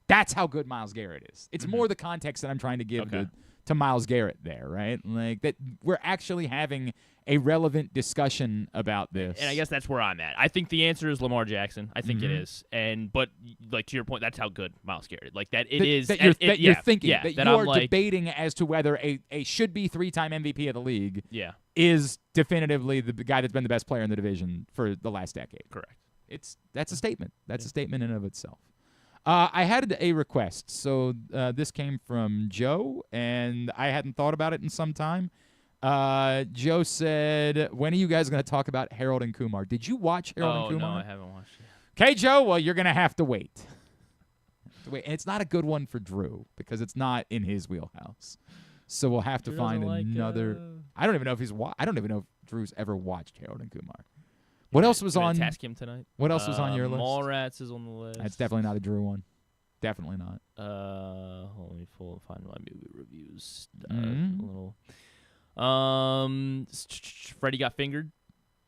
That's how good Myles Garrett is. It's more the context that I'm trying to give to Myles Garrett there, right? Like that we're actually having a relevant discussion about this. And I guess that's where I'm at. I think the answer is Lamar Jackson. I think it is. But like to your point, that's how good Myles Garrett. Like that is that you're thinking that that you I'm are debating as to whether a should be 3-time MVP of the league is definitively the guy that's been the best player in the division for the last decade. Correct. That's a statement. That's a statement in and of itself. I had a request. So this came from Joe, and I hadn't thought about it in some time. Joe said, when are you guys going to talk about Harold and Kumar? Did you watch Harold and Kumar? No, I haven't watched it. Okay, Joe, well, you're going to have to wait. And it's not a good one for Drew because it's not in his wheelhouse. So we'll have to find another. I don't even know if I don't even know if Drew's ever watched Harold and Kumar. What else was on? Task him tonight. What else was on your list? Mallrats is on the list. That's definitely not a Drew one. Definitely not. Let me find my movie reviews. Freddie Got Fingered.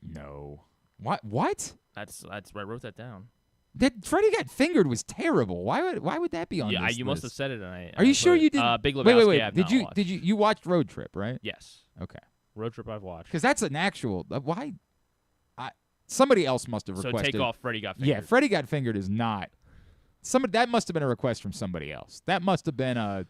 No. What? That's I wrote that down. That Freddie Got Fingered was terrible. Why would that be on this list? You must have said it. And Are you sure you did? Big Lebowski. Wait. Did you watched Road Trip, right? Yes. Okay. Road Trip I've watched. Because that's an actual. Why? Somebody else must have requested. So take off Freddie Got Fingered. Yeah, Freddie Got Fingered is not. That must have been a request from somebody else. That must have been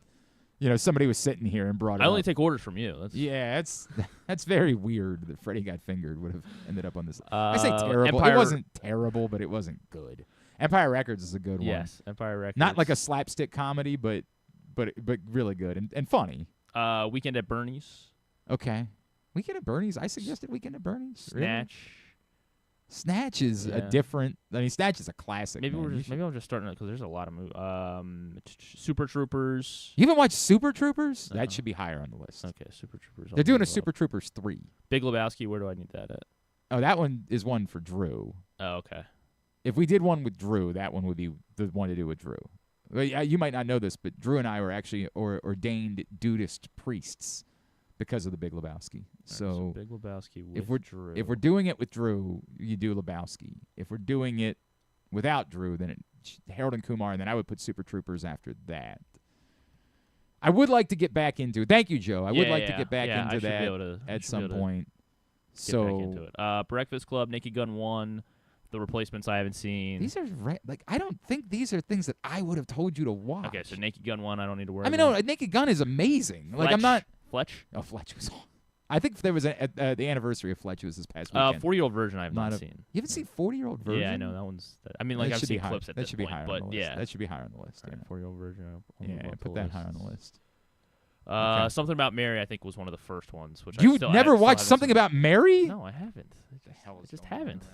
somebody was sitting here and brought it I only up. take orders from you. That's very weird that Freddie Got Fingered would have ended up on this. I say terrible. Empire, it wasn't terrible, but it wasn't good. Empire Records is a good one. Yes, Empire Records. Not like a slapstick comedy, but really good and funny. Weekend at Bernie's. Okay. Weekend at Bernie's? I suggested Weekend at Bernie's. Snatch. Really? Snatch is a different. I mean, Snatch is a classic. Maybe I'm just starting because there's a lot of movies. Super Troopers. You haven't watched Super Troopers? That should be higher on the list. Okay, Super Troopers. They're doing a Super Troopers 3. Big Lebowski. Where do I need that at? Oh, that one is one for Drew. Oh, okay. If we did one with Drew, that one would be the one to do with Drew. Well, you might not know this, but Drew and I were actually ordained Dudist priests because of the Big Lebowski. So Big Lebowski with Drew. If we're doing it with Drew, you do Lebowski. If we're doing it without Drew, then Harold and Kumar, and then I would put Super Troopers after that. I would like to get back into it. Thank you, Joe. I would like to get back into that at some point. Get back into it. Breakfast Club, Naked Gun 1, The Replacements I haven't seen. These are I don't think these are things that I would have told you to watch. Okay, so Naked Gun 1, I don't need to worry. I mean, no, Naked Gun is amazing. Fletch? I'm not. Fletch? Oh, Fletch was. I think there was the anniversary of Fletch was this past weekend. 40-year-old version I have not seen. You haven't seen 40-year-old version? Yeah, I know that one's. I mean, like I've seen clips at that this should be point, higher but on the list. yeah, that should be higher on the list. Right, 40-year-old version. Put that higher on the list. Okay. Something About Mary, I think, was one of the first ones. Which you never watched Something About Mary? No, I haven't. I just haven't.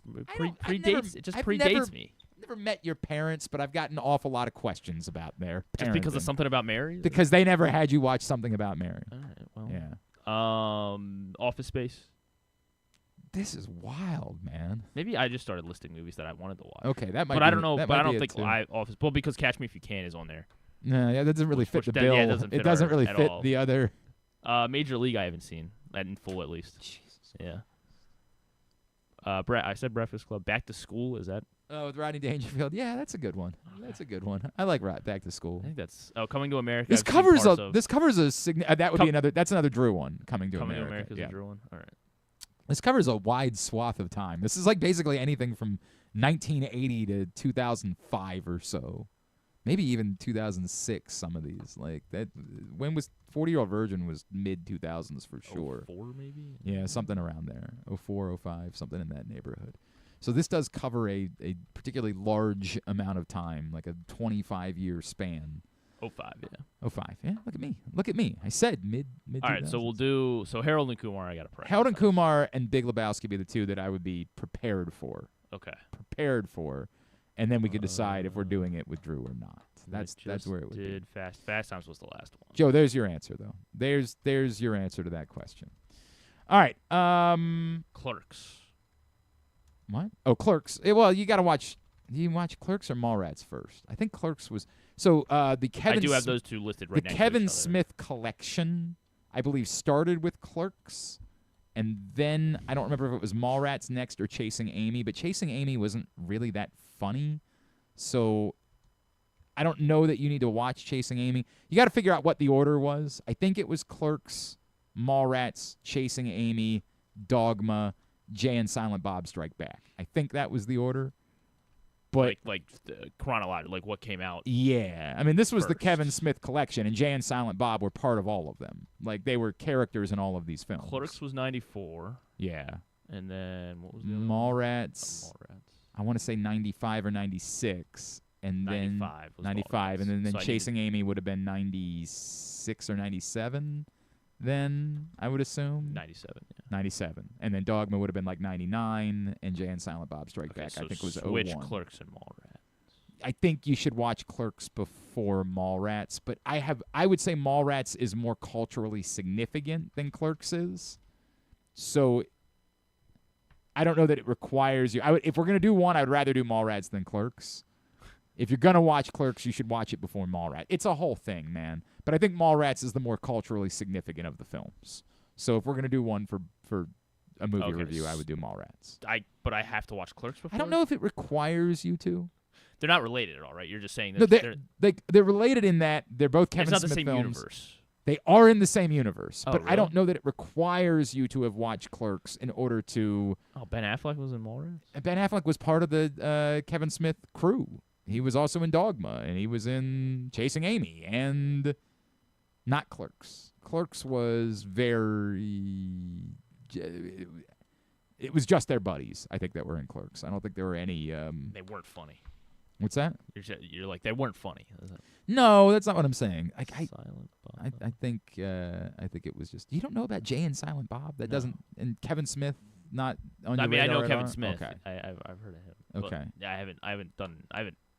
Predates. It just predates me. I've never met your parents, but I've gotten an awful lot of questions about their parenting. Just because of Something About Mary? Because they never had you watch Something About Mary. All right. Well. Yeah. Office Space. This is wild, man. Maybe I just started listing movies that I wanted to watch. Okay, that might. But be, I don't know. But I don't think Office. Well, because Catch Me If You Can is on there. No, yeah, that doesn't really fit the bill. Yeah, it doesn't really fit the other. Major League I haven't seen in full at least. Jesus. Yeah. I said Breakfast Club. Back to School, is that? Oh, with Rodney Dangerfield. Yeah, that's a good one. That's a good one. I like Back to School. I think that's Coming to America. This covers a. That would be another. That's another Drew one. Coming to America. America. Coming to America is a Drew one. All right. This covers a wide swath of time. This is like basically anything from 1980 to 2005 or so. Maybe even 2006, some of these. Like that. When was 40-Year-Old Virgin was mid-2000s for sure. 04 maybe? Yeah, something around there. 04, 05, something in that neighborhood. So this does cover a particularly large amount of time, like a 25-year span. 05, yeah. 05, yeah. Look at me. I said mid. All right, so we'll do. So Harold and Kumar, I got to pray. Harold and Kumar and Big Lebowski be the two that I would be prepared for. Okay. Prepared for. and then we could decide if we're doing it with Drew or not. That's where it would be. Fast Times was the last one. Joe, there's your answer, though. There's your answer to that question. All right. Clerks. What? Oh, Clerks. Well, you got to watch. Do you watch Clerks or Mallrats first? I think Clerks was the Kevin. I do have those two listed right next to each other. The Kevin other. Smith collection, I believe, started with Clerks, and then I don't remember if it was Mallrats next or Chasing Amy, but Chasing Amy wasn't really that funny, so I don't know that you need to watch Chasing Amy. You got to figure out what the order was. I think it was Clerks, Mallrats, Chasing Amy, Dogma, Jay and Silent Bob Strike Back. I think that was the order. But like chronological, like what came out. Yeah. I mean, this was first. the Kevin Smith collection, and Jay and Silent Bob were part of all of them. Like, they were characters in all of these films. Clerks was 94. Yeah. And then what was the other Mallrats. one? Mallrats. I want to say 95 or 96. And 95 was 95. Mallrats. And then So Chasing Amy would have been 96 or 97 then, I would assume. 97, yeah. 97. And then Dogma would have been like 99, and Jay and Silent Bob Strike Back, so I think, was switch 01. Clerks and Mallrats. I think you should watch Clerks before Mallrats, but I would say Mallrats is more culturally significant than Clerks is. So I don't know that it requires you. If we're going to do one, I would rather do Mallrats than Clerks. If you're going to watch Clerks, you should watch it before Mallrats. It's a whole thing, man. But I think Mallrats is the more culturally significant of the films. So if we're going to do one for a movie review, I would do Mallrats. But I have to watch Clerks before? I don't know if it requires you to. They're not related at all, right? You're just saying No, that they're related in that they're both Kevin it's not Smith the same films. Universe. They are in the same universe, Oh, but really? I don't know that it requires you to have watched Clerks in order to. Oh, Ben Affleck was in Mallrats? Ben Affleck was part of the Kevin Smith crew. He was also in Dogma, and he was in Chasing Amy, and not Clerks. Clerks was very. It was just their buddies, I think, that were in Clerks. I don't think there were any. They weren't funny. What's that? You're like, they weren't funny. No, that's not what I'm saying. I think it was just, you don't know about Jay and Silent Bob. That doesn't, and Kevin Smith not on your radar I know at Kevin all? Smith. Okay. I've heard of him. Okay. But I haven't done.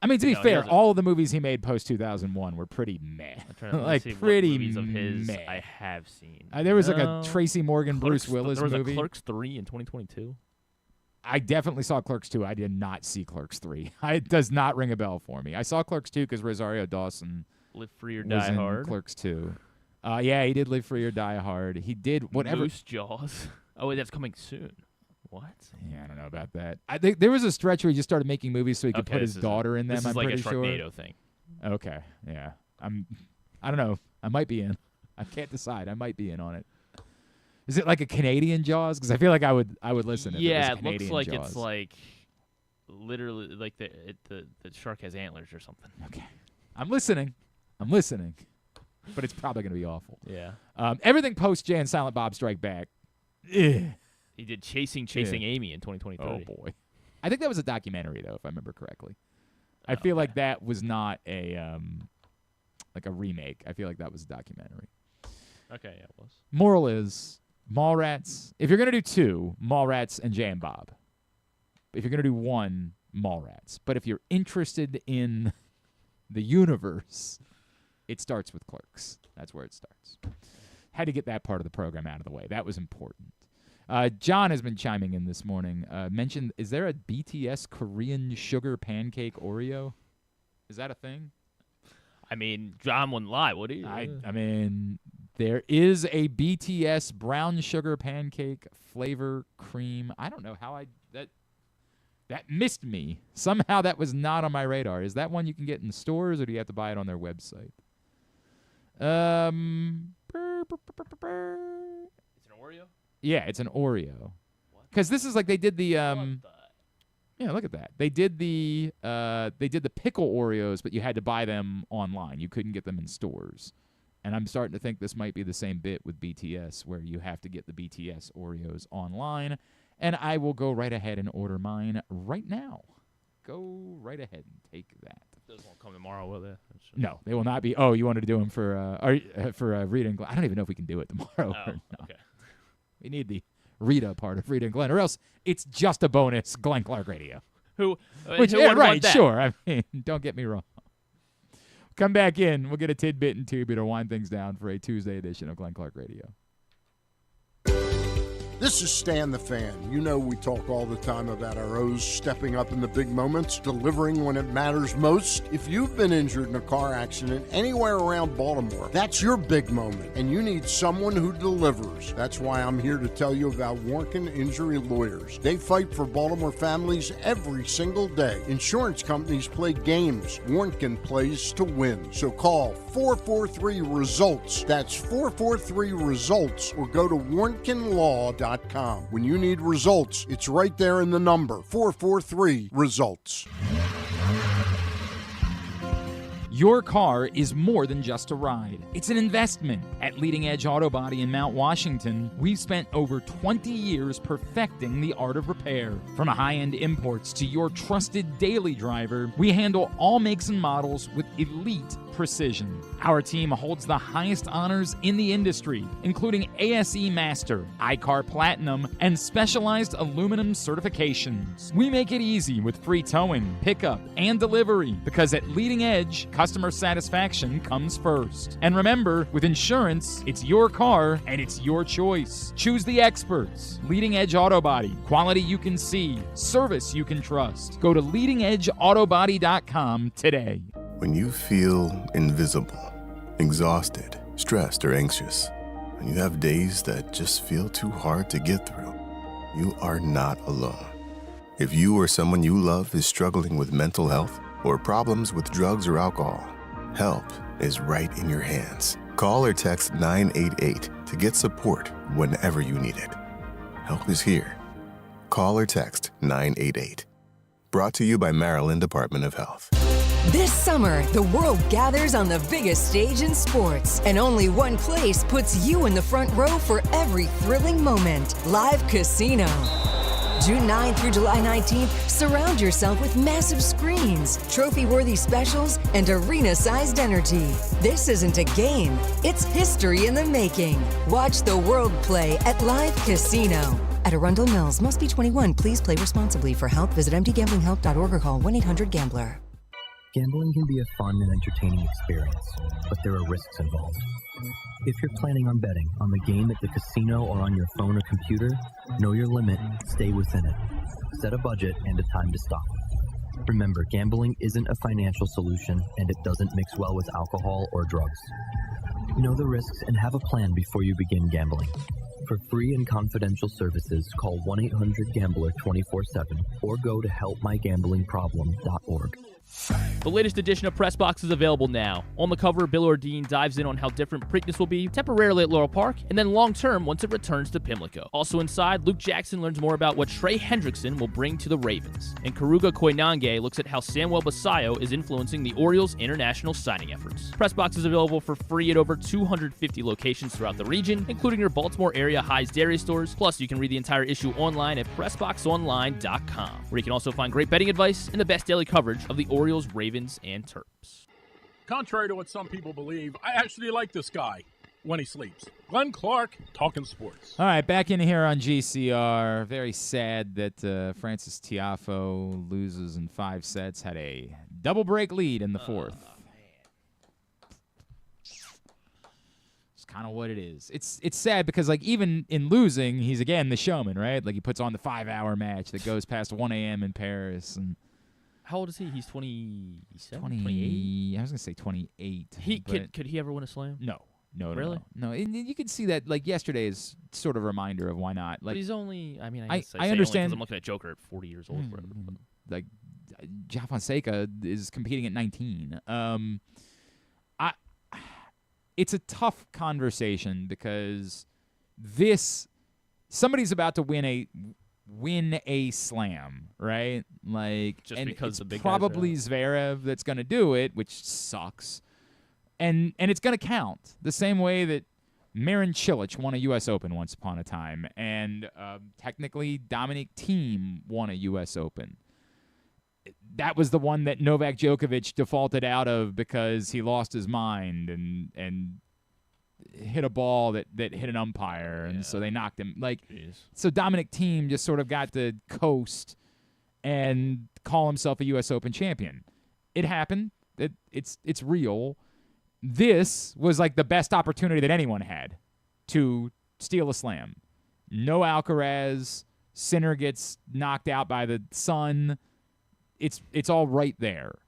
I mean, to be fair, he all of the movies he made post 2001 were pretty meh. I'm trying to like see pretty what movies of his meh. I have seen. There was like a Tracy Morgan, Clerks, Bruce Willis there was movie. a Clerks 3 in 2022. I definitely saw Clerks 2. I did not see Clerks 3. It does not ring a bell for me. I saw Clerks 2 because Rosario Dawson Live Free or was Die in Hard. Clerks 2. Yeah, he did Live Free or Die Hard. He did whatever. Moose Jaws. Oh, wait, that's coming soon. What? Yeah, I don't know about that. I think there was a stretch where he just started making movies so he could Okay, put his this daughter in them. This I'm is like pretty a Sharknado thing. Okay, yeah. I don't know. I might be in. I can't decide. I might be in on it. Is it like a Canadian Jaws? Because I feel like I would listen. Yeah, if it was it looks Canadian like Jaws. it's like literally like the shark has antlers or something. Okay, I'm listening. But it's probably going to be awful. Yeah. Everything post Jay and Silent Bob Strike Back. He did Chasing Amy in 2023. Oh boy. I think that was a documentary though, if I remember correctly. I feel like that was not a like a remake. I feel like that was a documentary. Okay, yeah, it was. Moral is Mallrats. If you're going to do 2, Mallrats and Jay and Bob. If you're going to do 1, Mallrats. But if you're interested in the universe, it starts with Clerks. That's where it starts. Had to get that part of the program out of the way. That was important. John has been chiming in this morning. Mentioned, is there a BTS Korean sugar pancake Oreo? Is that a thing? I mean, John wouldn't lie, would he? I mean, there is a BTS brown sugar pancake flavor cream. I don't know how that missed me. Somehow that was not on my radar. Is that one you can get in stores, or do you have to buy it on their website? It's an Oreo? Yeah, it's an Oreo. Because this is like they did the yeah, look at that. They did the pickle Oreos, but you had to buy them online. You couldn't get them in stores. And I'm starting to think this might be the same bit with BTS, where you have to get the BTS Oreos online. And I will go right ahead and order mine right now. Go right ahead and take that. Those won't come tomorrow, will they? No, they will not be. Oh, you wanted to do them for Rita and Glenn. I don't even know if we can do it tomorrow. Oh, or not. okay. We need the Rita part of Rita and Glenn, or else it's just a bonus Glenn Clark Radio. who Which, wouldn't right, want that? sure. I mean, don't get me wrong. Come back in. We'll get a tidbit and two to wind things down for a Tuesday edition of Glenn Clark Radio. This is Stan the Fan. You know we talk all the time about our O's stepping up in the big moments, delivering when it matters most. If you've been injured in a car accident anywhere around Baltimore, that's your big moment, and you need someone who delivers. That's why I'm here to tell you about Warnken Injury Lawyers. They fight for Baltimore families every single day. Insurance companies play games. Warnken plays to win. So call 443-RESULTS. That's 443-RESULTS, or go to warnkenlaw.com. When you need results, it's right there in the number, 443-RESULTS. Your car is more than just a ride. It's an investment. At Leading Edge Auto Body in Mount Washington, we've spent over 20 years perfecting the art of repair. From high-end imports to your trusted daily driver, we handle all makes and models with elite precision. Our team holds the highest honors in the industry, including ASE Master, iCar Platinum, and specialized aluminum certifications. We make it easy with free towing, pickup, and delivery, because at Leading Edge, customer satisfaction comes first. And remember, with insurance, it's your car and it's your choice. Choose the experts. Leading Edge Auto Body. Quality you can see. Service you can trust. Go to leadingedgeautobody.com today. When you feel invisible, exhausted, stressed, or anxious, and you have days that just feel too hard to get through, you are not alone. If you or someone you love is struggling with mental health or problems with drugs or alcohol, help is right in your hands. Call or text 988 to get support whenever you need it. Help is here. Call or text 988. Brought to you by Maryland Department of Health. This summer, the world gathers on the biggest stage in sports, and only one place puts you in the front row for every thrilling moment. Live Casino. June 9th through July 19th, surround yourself with massive screens, trophy-worthy specials, and arena-sized energy. This isn't a game, it's history in the making. Watch the world play at Live Casino. At Arundel Mills, must be 21. Please play responsibly. For help, visit mdgamblinghelp.org or call 1-800-GAMBLER. Gambling can be a fun and entertaining experience, but there are risks involved. If you're planning on betting on the game at the casino or on your phone or computer, know your limit, stay within it. Set a budget and a time to stop. Remember, gambling isn't a financial solution, and it doesn't mix well with alcohol or drugs. Know the risks and have a plan before you begin gambling. For free and confidential services, call 1-800-GAMBLER 24/7 or go to helpmygamblingproblem.org. The latest edition of Press Box is available now. On the cover, Bill Ordine dives in on how different Preakness will be temporarily at Laurel Park and then long-term once it returns to Pimlico. Also inside, Luke Jackson learns more about what Trey Hendrickson will bring to the Ravens. And Karuga Koinange looks at how Samuel Basayo is influencing the Orioles' international signing efforts. Press Box is available for free at over 250 locations throughout the region, including your Baltimore area High's Dairy stores. Plus, you can read the entire issue online at PressBoxOnline.com, where you can also find great betting advice and the best daily coverage of the Orioles, Ravens, and Terps. Contrary to what some people believe, I actually like this guy when he sleeps. Glenn Clark, talking sports. All right, back in here on GCR. Very sad that Francis Tiafoe loses in 5 sets. Had a double break lead in the 4th. It's kind of what it is. It's sad because, like, even in losing, he's again the showman, right? Like, he puts on the 5-hour match that goes past 1 a.m. in Paris. And how old is he? He's 27, 28? I was going to say 28. Could he ever win a slam? No. Really? No. And you can see that, like, yesterday is sort of a reminder of why not. Like, but he's only, I I understand. I'm looking at Joker at 40 years old. Like, John Fonseca is competing at 19. It's a tough conversation because somebody's about to win a slam, right? Like, just and because it's the big probably Zverev that's going to do it, which sucks. And it's going to count the same way that Marin Cilic won a U.S. Open once upon a time, and technically Dominic Thiem won a U.S. Open. That was the one that Novak Djokovic defaulted out of because he lost his mind and hit a ball that hit an umpire, and so they knocked him. Like, so Dominic Thiem just sort of got to coast and call himself a U.S. Open champion. It happened. It's real. This was like the best opportunity that anyone had to steal a slam. No Alcaraz. Sinner gets knocked out by the sun. It's all right there.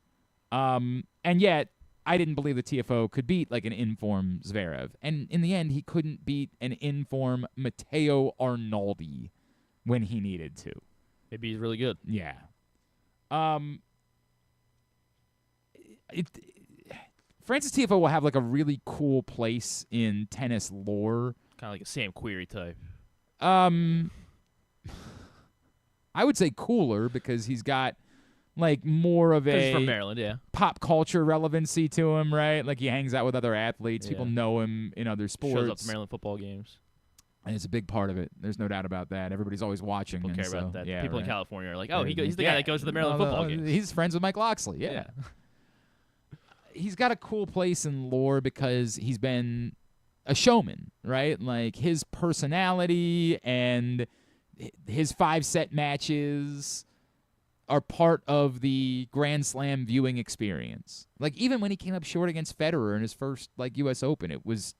And yet, I didn't believe the TFO could beat like an in-form Zverev. And in the end, he couldn't beat an in-form Matteo Arnaldi when he needed to. Maybe he's really good. Yeah. Francis Tiafoe will have like a really cool place in tennis lore. Kind of like a Sam Querrey type. I would say cooler because he's got like more of a he's from Maryland, yeah. pop culture relevancy to him, right? Like he hangs out with other athletes. People know him in other sports. Shows up to Maryland football games. And it's a big part of it. There's no doubt about that. Everybody's always watching. People care about that. Yeah, People in right. California are like, oh, he's the guy that goes to the Maryland football games. He's friends with Mike Loxley, yeah. He's got a cool place in lore because he's been a showman, right? Like his personality and his 5-set matches are part of the Grand Slam viewing experience. Like even when he came up short against Federer in his first like U.S. Open, it was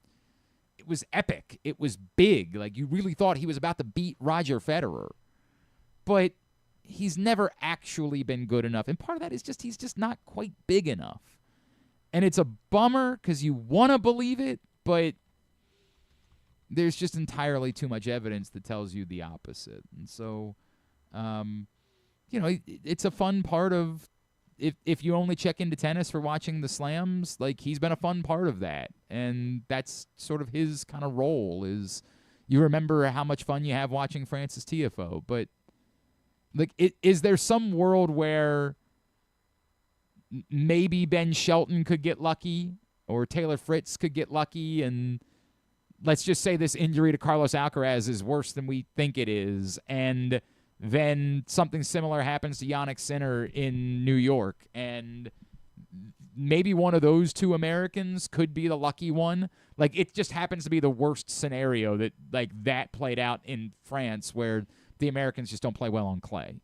epic. It was big. Like you really thought he was about to beat Roger Federer. But he's never actually been good enough. And part of that is just he's just not quite big enough. And it's a bummer because you want to believe it, but there's just entirely too much evidence that tells you the opposite. And so, it's a fun part of if you only check into tennis for watching the slams, like he's been a fun part of that. And that's sort of his kind of role is you remember how much fun you have watching Francis Tiafoe. But like, is there some world where maybe Ben Shelton could get lucky or Taylor Fritz could get lucky and let's just say this injury to Carlos Alcaraz is worse than we think it is, and then something similar happens to Jannik Sinner in New York, and maybe one of those two Americans could be the lucky one. Like, it just happens to be the worst scenario that played out in France where the Americans just don't play well on clay.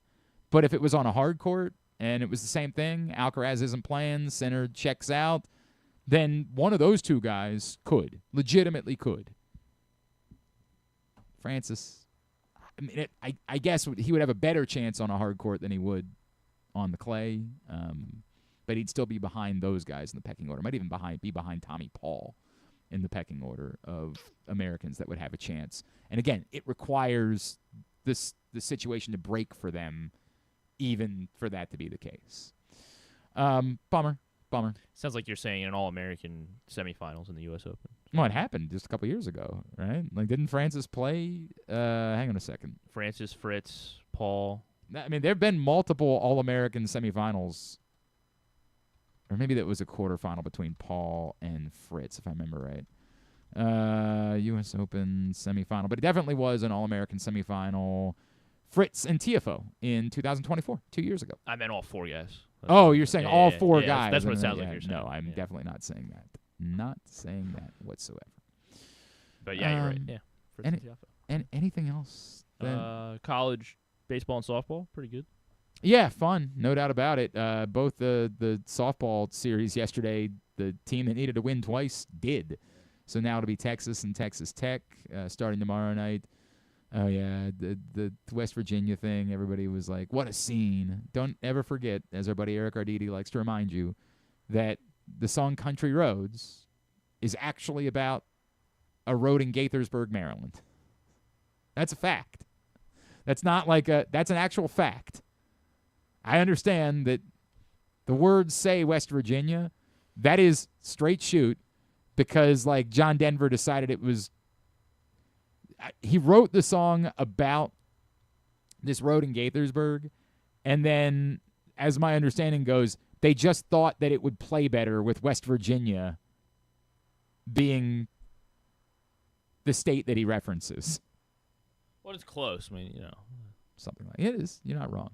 But if it was on a hard court and it was the same thing, Alcaraz isn't playing, Sinner checks out, then one of those two guys legitimately could. Francis, I mean, I guess he would have a better chance on a hard court than he would on the clay, but he'd still be behind those guys in the pecking order. Might even be behind Tommy Paul in the pecking order of Americans that would have a chance. And again, it requires the situation to break for them, even for that to be the case. Bummer. Sounds like you're saying an All-American semifinals in the U.S. Open. Well, it happened just a couple years ago, right? Like, didn't Francis play? Hang on a second. Francis, Fritz, Paul. I mean, there have been multiple All-American semifinals, or maybe that was a quarterfinal between Paul and Fritz, if I remember right. U.S. Open semifinal, but it definitely was an All-American semifinal. Fritz and Tiafoe in 2024, 2 years ago. I meant all four guys. You're saying all four guys. That's what it sounds like you're saying. No, I'm definitely not saying that. Not saying that whatsoever. But yeah, you're right. Yeah. And anything else? College baseball and softball, pretty good. Yeah, fun, no doubt about it. Both the softball series yesterday, the team that needed to win twice did. So now it'll be Texas and Texas Tech starting tomorrow night. Oh, yeah, the West Virginia thing, everybody was like, what a scene. Don't ever forget, as our buddy Eric Arditi likes to remind you, that the song Country Roads is actually about a road in Gaithersburg, Maryland. That's a fact. That's not like that's an actual fact. I understand that the words say West Virginia. That is straight shoot because, like, John Denver decided it was he wrote the song about this road in Gaithersburg, and then, as my understanding goes, they just thought that it would play better with West Virginia being the state that he references. Well, it's close. I mean, Something like it is. You're not wrong.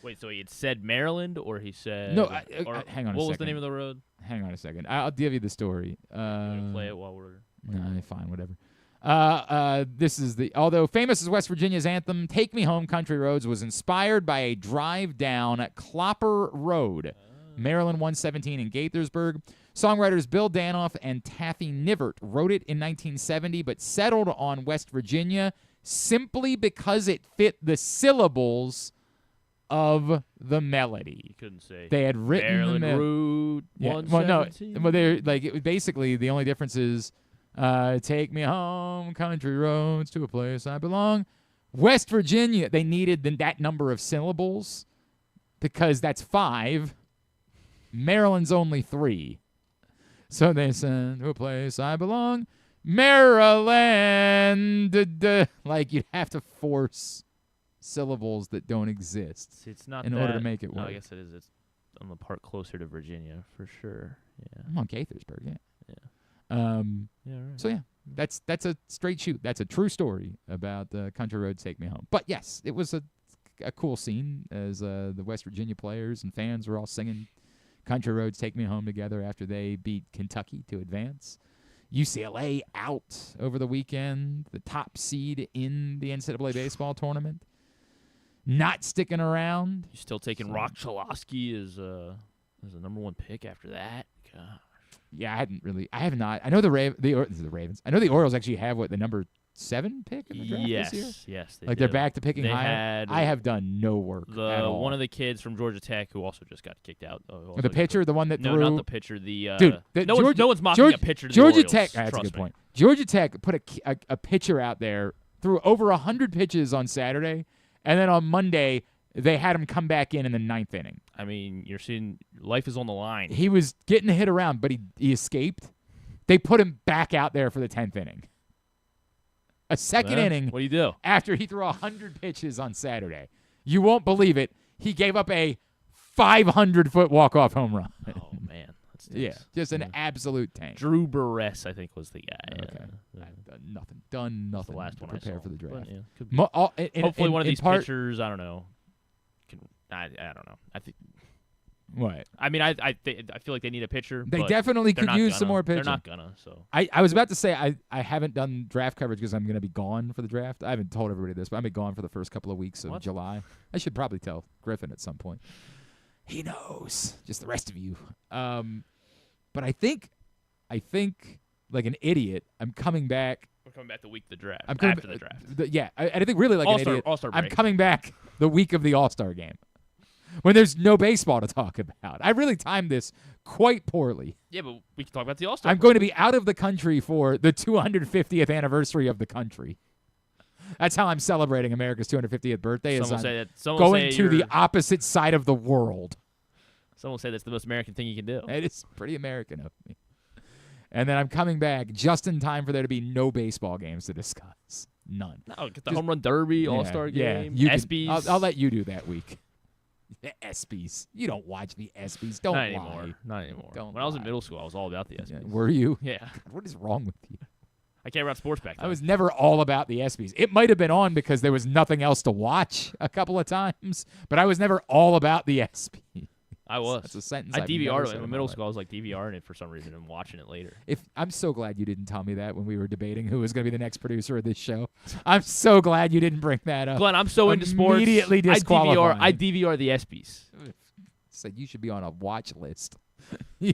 Wait, so he had said Maryland, or he said... No, hang on a second. What was the name of the road? Hang on a second. I'll give you the story. Play it while we're... No, fine, whatever. Although famous as West Virginia's anthem, Take Me Home Country Roads was inspired by a drive down Clopper Road, Maryland 117 in Gaithersburg. Songwriters Bill Danoff and Taffy Nivert wrote it in 1970, but settled on West Virginia simply because it fit the syllables of the melody. You couldn't say. They had written Maryland Road 117. Well, no. Well, they're like basically the only difference is take me home, country roads, to a place I belong. West Virginia, they needed that number of syllables because that's 5. Maryland's only 3. So they said, to a place I belong, Maryland. Like, you'd have to force syllables that don't exist See, it's not in order to make it work. No, I guess it is. It's on the part closer to Virginia, for sure. Yeah. I'm on Gaithersburg, yeah. Right. So, yeah, that's a straight shoot. That's a true story about Country Roads Take Me Home. But, yes, it was a cool scene as the West Virginia players and fans were all singing Country Roads Take Me Home together after they beat Kentucky to advance. UCLA out over the weekend, the top seed in the NCAA baseball tournament. Not sticking around. You still taking Rock Chalosky as a number 1 pick after that? Gosh. Yeah, I have not. I know the Ravens. I know the Orioles actually have the number 7 pick in the draft this year? Yes, they like do. They're back to picking higher? I have done no work at all. One of the kids from Georgia Tech who also just got kicked out. The pitcher, the one that threw? No, not the pitcher. Dude, no one's mocking a pitcher to Georgia the Orioles, Tech, that's a good point. Georgia Tech put a pitcher out there, threw over 100 pitches on Saturday, and then on Monday they had him come back in the 9th inning. I mean, you're seeing life is on the line. He was getting hit around, but he escaped. They put him back out there for the 10th inning. A second inning. What do you do? After he threw 100 pitches on Saturday. You won't believe it. He gave up a 500-foot walk-off home run. Oh, man. Yeah, just an absolute tank. Drew Burress, I think, was the guy. Okay. Done nothing. That's the last one I prepare saw. for the draft. But, yeah, hopefully one of these pitchers, I don't know. I don't know. I think. What? I mean, I feel like they need a pitcher. They but definitely could use some more pitching. They're not gonna. So I was about to say I haven't done draft coverage because I'm going to be gone for the draft. I haven't told everybody this, but I'm going to be gone for the first couple of weeks of July. I should probably tell Griffin at some point. He knows. Just the rest of you. But I think like an idiot, I'm coming back. We're coming back the week of the draft. After the draft. I think really like an idiot. All-Star break. I'm coming back the week of the All-Star game. When there's no baseball to talk about. I really timed this quite poorly. Yeah, but we can talk about the All-Star I'm break. going to be out of the country for the 250th anniversary of the country. That's how I'm celebrating America's 250th birthday. Going to the opposite side of the world. Someone say that's the most American thing you can do. It is pretty American of me. And then I'm coming back just in time for there to be no baseball games to discuss. None. No, get the home run derby, All-Star game, ESPYs. I'll let you do that week. The ESPYs. You don't watch the ESPYs. Don't lie. Not anymore. Don't when I was in middle school, I was all about the ESPYs. Yeah. Were you? Yeah. God, what is wrong with you? I cared about sports back then. I was never all about the ESPYs. It might have been on because there was nothing else to watch a couple of times, but I was never all about the ESPYs. I was. That's a sentence I I've DVR'd never it. said In middle school, I was like DVRing it for some reason and watching it later. I'm so glad you didn't tell me that when we were debating who was going to be the next producer of this show. I'm so glad you didn't bring that up. Glenn, I'm so into sports. Immediately disqualifying. I DVR the ESPYs. Said you should be on a watch list. You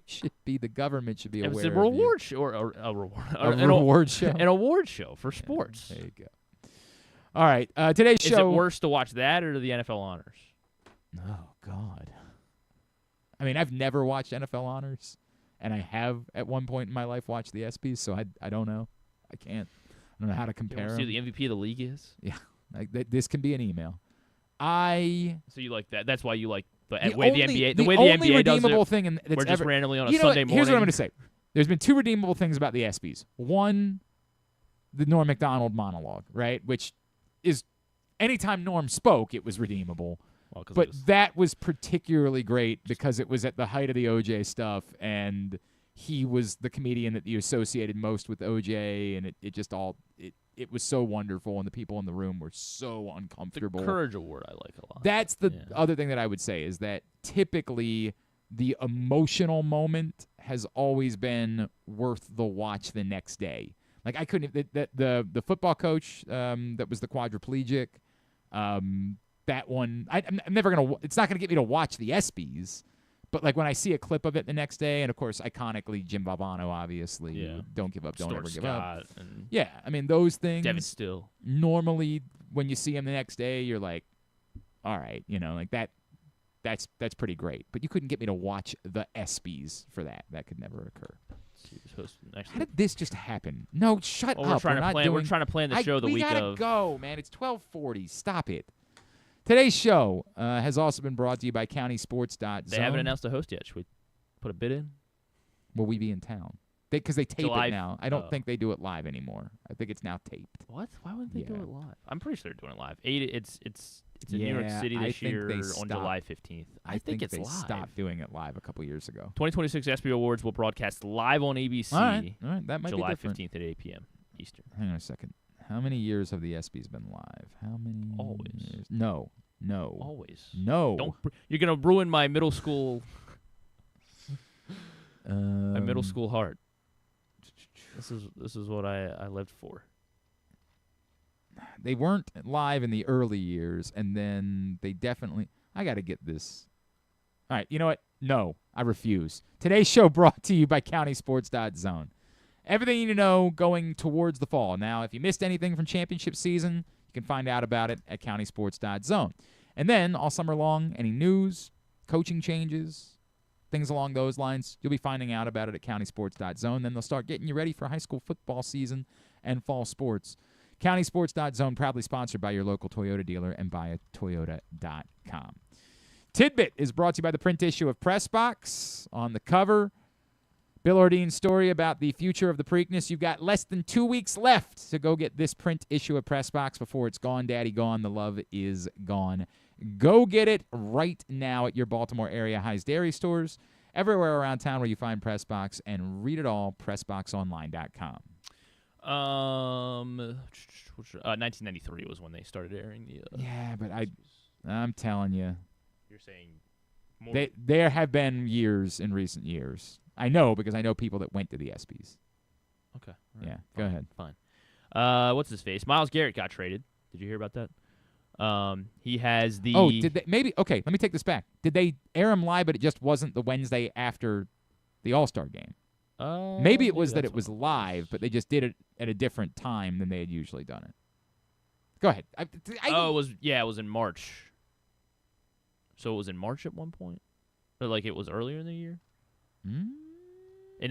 should be. The government should be aware. It was a reward show, or a reward. An award show. An award show for sports. There you go. All right, today's show. Is it worse to watch that or the NFL honors? Oh God. I mean, I've never watched NFL honors, and I have at one point in my life watched the ESPYs, so I don't know. I don't know how to compare. See who the MVP of the league is? Yeah, this can be an email. So you like that? That's why you like the way the NBA redeemable does it. thing We're just randomly on a Sunday morning. Here's what I'm going to say. There's been 2 redeemable things about the ESPYs. One, the Norm Macdonald monologue, right? Which is anytime Norm spoke, it was redeemable. Well, but that was particularly great because it was at the height of the OJ stuff, and he was the comedian that you associated most with OJ, and it was so wonderful, and the people in the room were so uncomfortable. The courage award I like a lot. That's the other thing that I would say is that typically the emotional moment has always been worth the watch the next day. Like I couldn't. The football coach that was the quadriplegic. That one, I'm never gonna. It's not gonna get me to watch the ESPYs. But like when I see a clip of it the next day, and of course iconically Jim Valvano, obviously, don't give up, don't ever give up. Yeah, I mean those things. Devin Still. Normally, when you see him the next day, you're like, all right, like that. That's pretty great. But you couldn't get me to watch the ESPYs for that. That could never occur. How did this just happen? No, shut up. We're trying to plan the show the week of. We gotta go, man. It's 12:40. Stop it. Today's show has also been brought to you by CountySports.zone. They haven't announced a host yet. Should we put a bid in? Will we be in town? Because they tape July, it now. I don't think they do it live anymore. I think it's now taped. What? Why wouldn't they do it live? I'm pretty sure they're doing it live. It's in New York City this year on July 15th. I think it's they live. stopped doing it live a couple years ago. 2026 ESPY Awards will broadcast live on ABC. All right. That might July be different. 15th at 8 p.m. Eastern. Hang on a second. How many years have the ESPYs been live? How many? Always. Years? No. Always. No. You're gonna ruin my middle school. My middle school heart. This is what I lived for. They weren't live in the early years, and then they definitely. I got to get this. All right, you know what? No, I refuse. Today's show brought to you by CountySports.zone. Everything you need to know going towards the fall. Now, if you missed anything from championship season, you can find out about it at CountySports.zone. And then, all summer long, any news, coaching changes, things along those lines, you'll be finding out about it at CountySports.zone. Then they'll start getting you ready for high school football season and fall sports. CountySports.zone, proudly sponsored by your local Toyota dealer and buyatoyota.com. Tidbit is brought to you by the print issue of Press Box. On the cover, Bill Ordine's story about the future of the Preakness. You've got less than 2 weeks left to go get this print issue of Press Box before it's gone, Daddy gone. The love is gone. Go get it right now at your Baltimore area High's Dairy stores, everywhere around town where you find Press Box, and read it all, PressBoxOnline.com. 1993 was when they started airing the. Yeah, but I'm telling you. You're saying more. There have been years in recent years. I know because I know people that went to the ESPYs. Okay. Right. Yeah. Go ahead. Fine. What's his face? Myles Garrett got traded. Did you hear about that? He has the. Oh, did they? Maybe. Okay. Let me take this back. Did they air him live, but it just wasn't the Wednesday after the All-Star game? Maybe it was that it was live, but they just did it at a different time than they had usually done it. Go ahead. It was in March. So it was in March at one point? Or like it was earlier in the year? In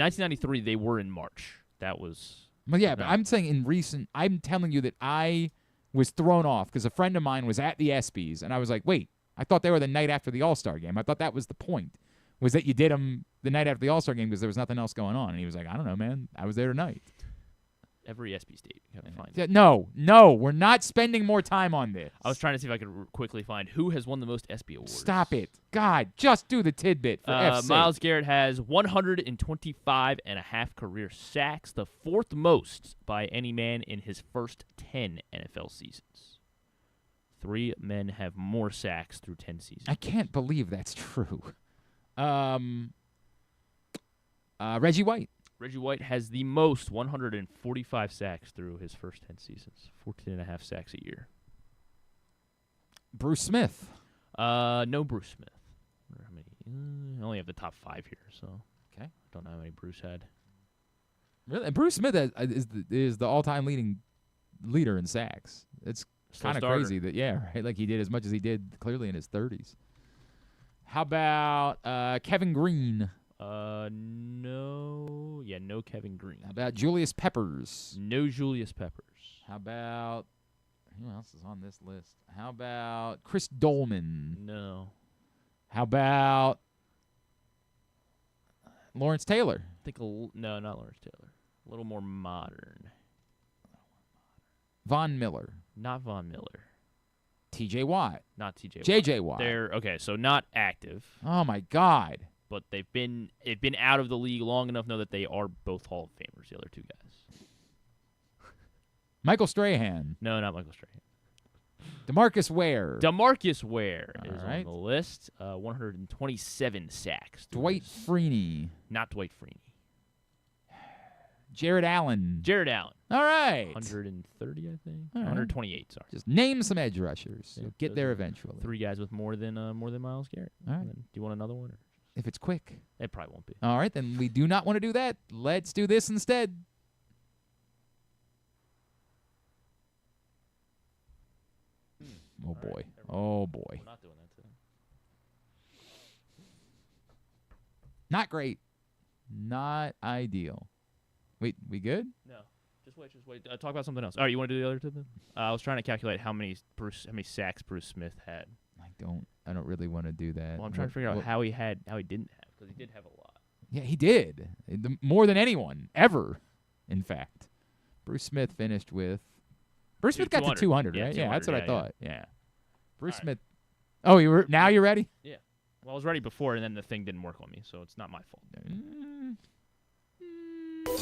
1993, they were in March. That was... Well, yeah, but I'm saying I'm telling you that I was thrown off because a friend of mine was at the ESPYs, and I was like, wait, I thought they were the night after the All-Star game. I thought that was the point, was that you did them the night after the All-Star game because there was nothing else going on. And he was like, I don't know, man. I was there tonight. Every ESPY state. You gotta find it. No, we're not spending more time on this. I was trying to see if I could quickly find who has won the most ESPY awards. Stop it. God, just do the tidbit for F's sake. Myles Garrett has 125 and a half career sacks, the fourth most by any man in his first 10 NFL seasons. 3 men have more sacks through 10 seasons. I can't believe that's true. Reggie White. Reggie White has the most, 145 sacks through his first 10 seasons. 14 and a half sacks a year. Bruce Smith. No Bruce Smith. How many? I only have the top 5 here, so okay. I don't know how many Bruce had. Really? And Bruce Smith is the all-time leader in sacks. It's kind of crazy that, right? Like he did as much as he did clearly in his 30s. How about Kevin Green? No. Yeah, no Kevin Green. How about Julius Peppers? No Julius Peppers. How about, who else is on this list? How about Chris Dolman? No. How about Lawrence Taylor? No, not Lawrence Taylor. A little more modern. Von Miller. Not Von Miller. T.J. Watt. Not T.J. Watt. J.J. Watt. Okay, so not active. Oh, my God. But they've been out of the league long enough to know that they are both Hall of Famers, the other 2 guys. Michael Strahan. No, not Michael Strahan. DeMarcus Ware. DeMarcus Ware is right. on the list. 127 sacks. Dwight Freeney. Not Dwight Freeney. Jared Allen. Jared Allen. All right. 130, I think. All right. 128, sorry. Just name some edge rushers. Yeah, You'll get there eventually. 3 guys with more than Myles Garrett. All right. Do you want another one? Or? If it's quick. It probably won't be. All right, then we do not want to do that. Let's do this instead. Oh, boy. Right, oh, boy. We're not doing that today. Not great. Not ideal. Wait, we good? No. Just wait. Talk about something else. All right, you want to do the other two then? I was trying to calculate how many sacks Bruce Smith had. I don't really want to do that. Well, I'm trying to figure out how he didn't have, because he did have a lot. Yeah, he did. More than anyone ever, in fact. Bruce Smith finished with... Bruce Smith got to 200, right? Yeah, that's what I thought. Yeah. Bruce Smith... Oh, now you're ready? Yeah. Well, I was ready before, and then the thing didn't work on me, so it's not my fault.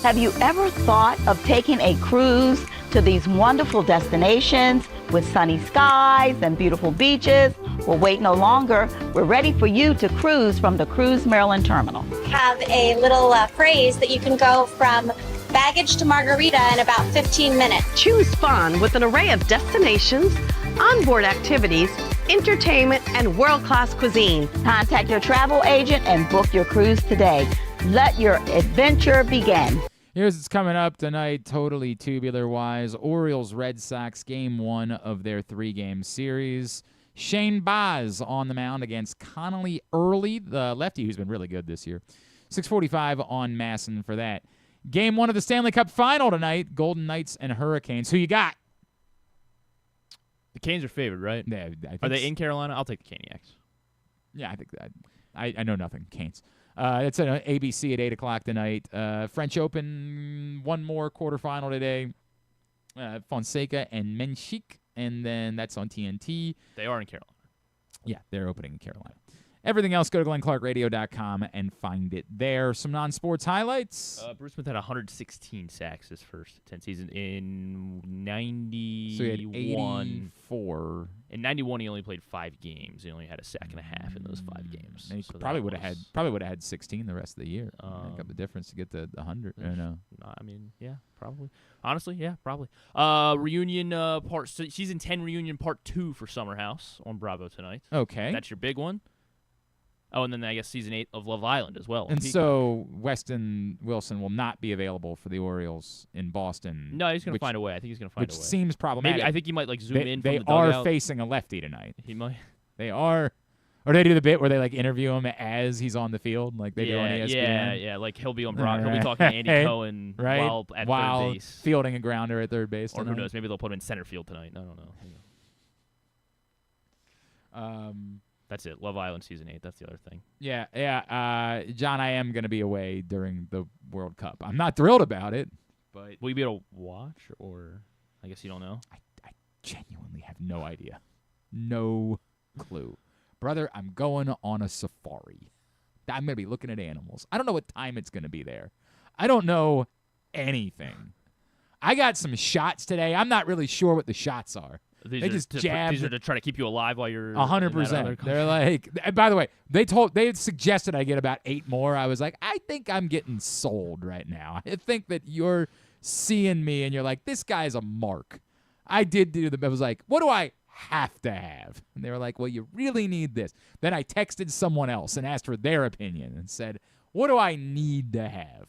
Have you ever thought of taking a cruise to these wonderful destinations with sunny skies and beautiful beaches? Well, wait no longer. We're ready for you to cruise from the Cruise Maryland Terminal. Have a little phrase that you can go from baggage to margarita in about 15 minutes. Choose fun with an array of destinations, onboard activities, entertainment, and world-class cuisine. Contact your travel agent and book your cruise today. Let your adventure begin. Here's what's coming up tonight, totally tubular-wise. Orioles Red Sox, Game 1 of their 3-game series. Shane Baz on the mound against Connolly Early, the lefty who's been really good this year. 6:45 on Masson for that. Game 1 of the Stanley Cup Final tonight, Golden Knights and Hurricanes. Who you got? The Canes are favored, right? Yeah, are they in Carolina? I'll take the Caniacs. Yeah, I think that. I know nothing. Canes. It's an ABC at 8 o'clock tonight. French Open, one more quarterfinal today. Fonseca and Menchik, and then that's on TNT. They are in Carolina. Yeah, they're opening in Carolina. Everything else, go to GlennClarkRadio.com and find it there. Some non-sports highlights. Bruce Smith had 116 sacks his first 10 seasons in 91. So he had 84. In 91, he only played 5 games. He only had a sack and a half in those 5 games. And he so probably would have had 16 the rest of the year. Make up the difference to get the 100. I mean, yeah, probably. Honestly, yeah, probably. Reunion season 10 reunion part 2 for Summer House on Bravo tonight. Okay, that's your big one. Oh, and then I guess season 8 of Love Island as well. And so Weston Wilson will not be available for the Orioles in Boston. No, he's going to find a way. I think he's going to find a way. Which seems problematic. Maybe, I think he might zoom in from the dugout. They are facing a lefty tonight. He might. They are. Or they do the bit where they interview him as he's on the field, like they do on ESPN. Yeah. Like he'll be on Brock. He'll be talking to Andy Cohen while at third base, fielding a grounder at third base. Or who knows? Maybe they'll put him in center field tonight. I don't know. That's it. Love Island season 8. That's the other thing. Yeah. John, I am going to be away during the World Cup. I'm not thrilled about it, but will you be able to watch, or I guess you don't know? I genuinely have no idea. No clue. Brother, I'm going on a safari. I'm going to be looking at animals. I don't know what time it's going to be there. I don't know anything. I got some shots today. I'm not really sure what the shots are. These they just jabbed. These are to try to keep you alive while you're 100%. They're like. And by the way, they suggested I get about 8 more. I was like, I think I'm getting sold right now. I think that you're seeing me and you're like, this guy's a mark. I did do the. I was like, what do I have to have? And they were like, well, you really need this. Then I texted someone else and asked for their opinion and said, what do I need to have?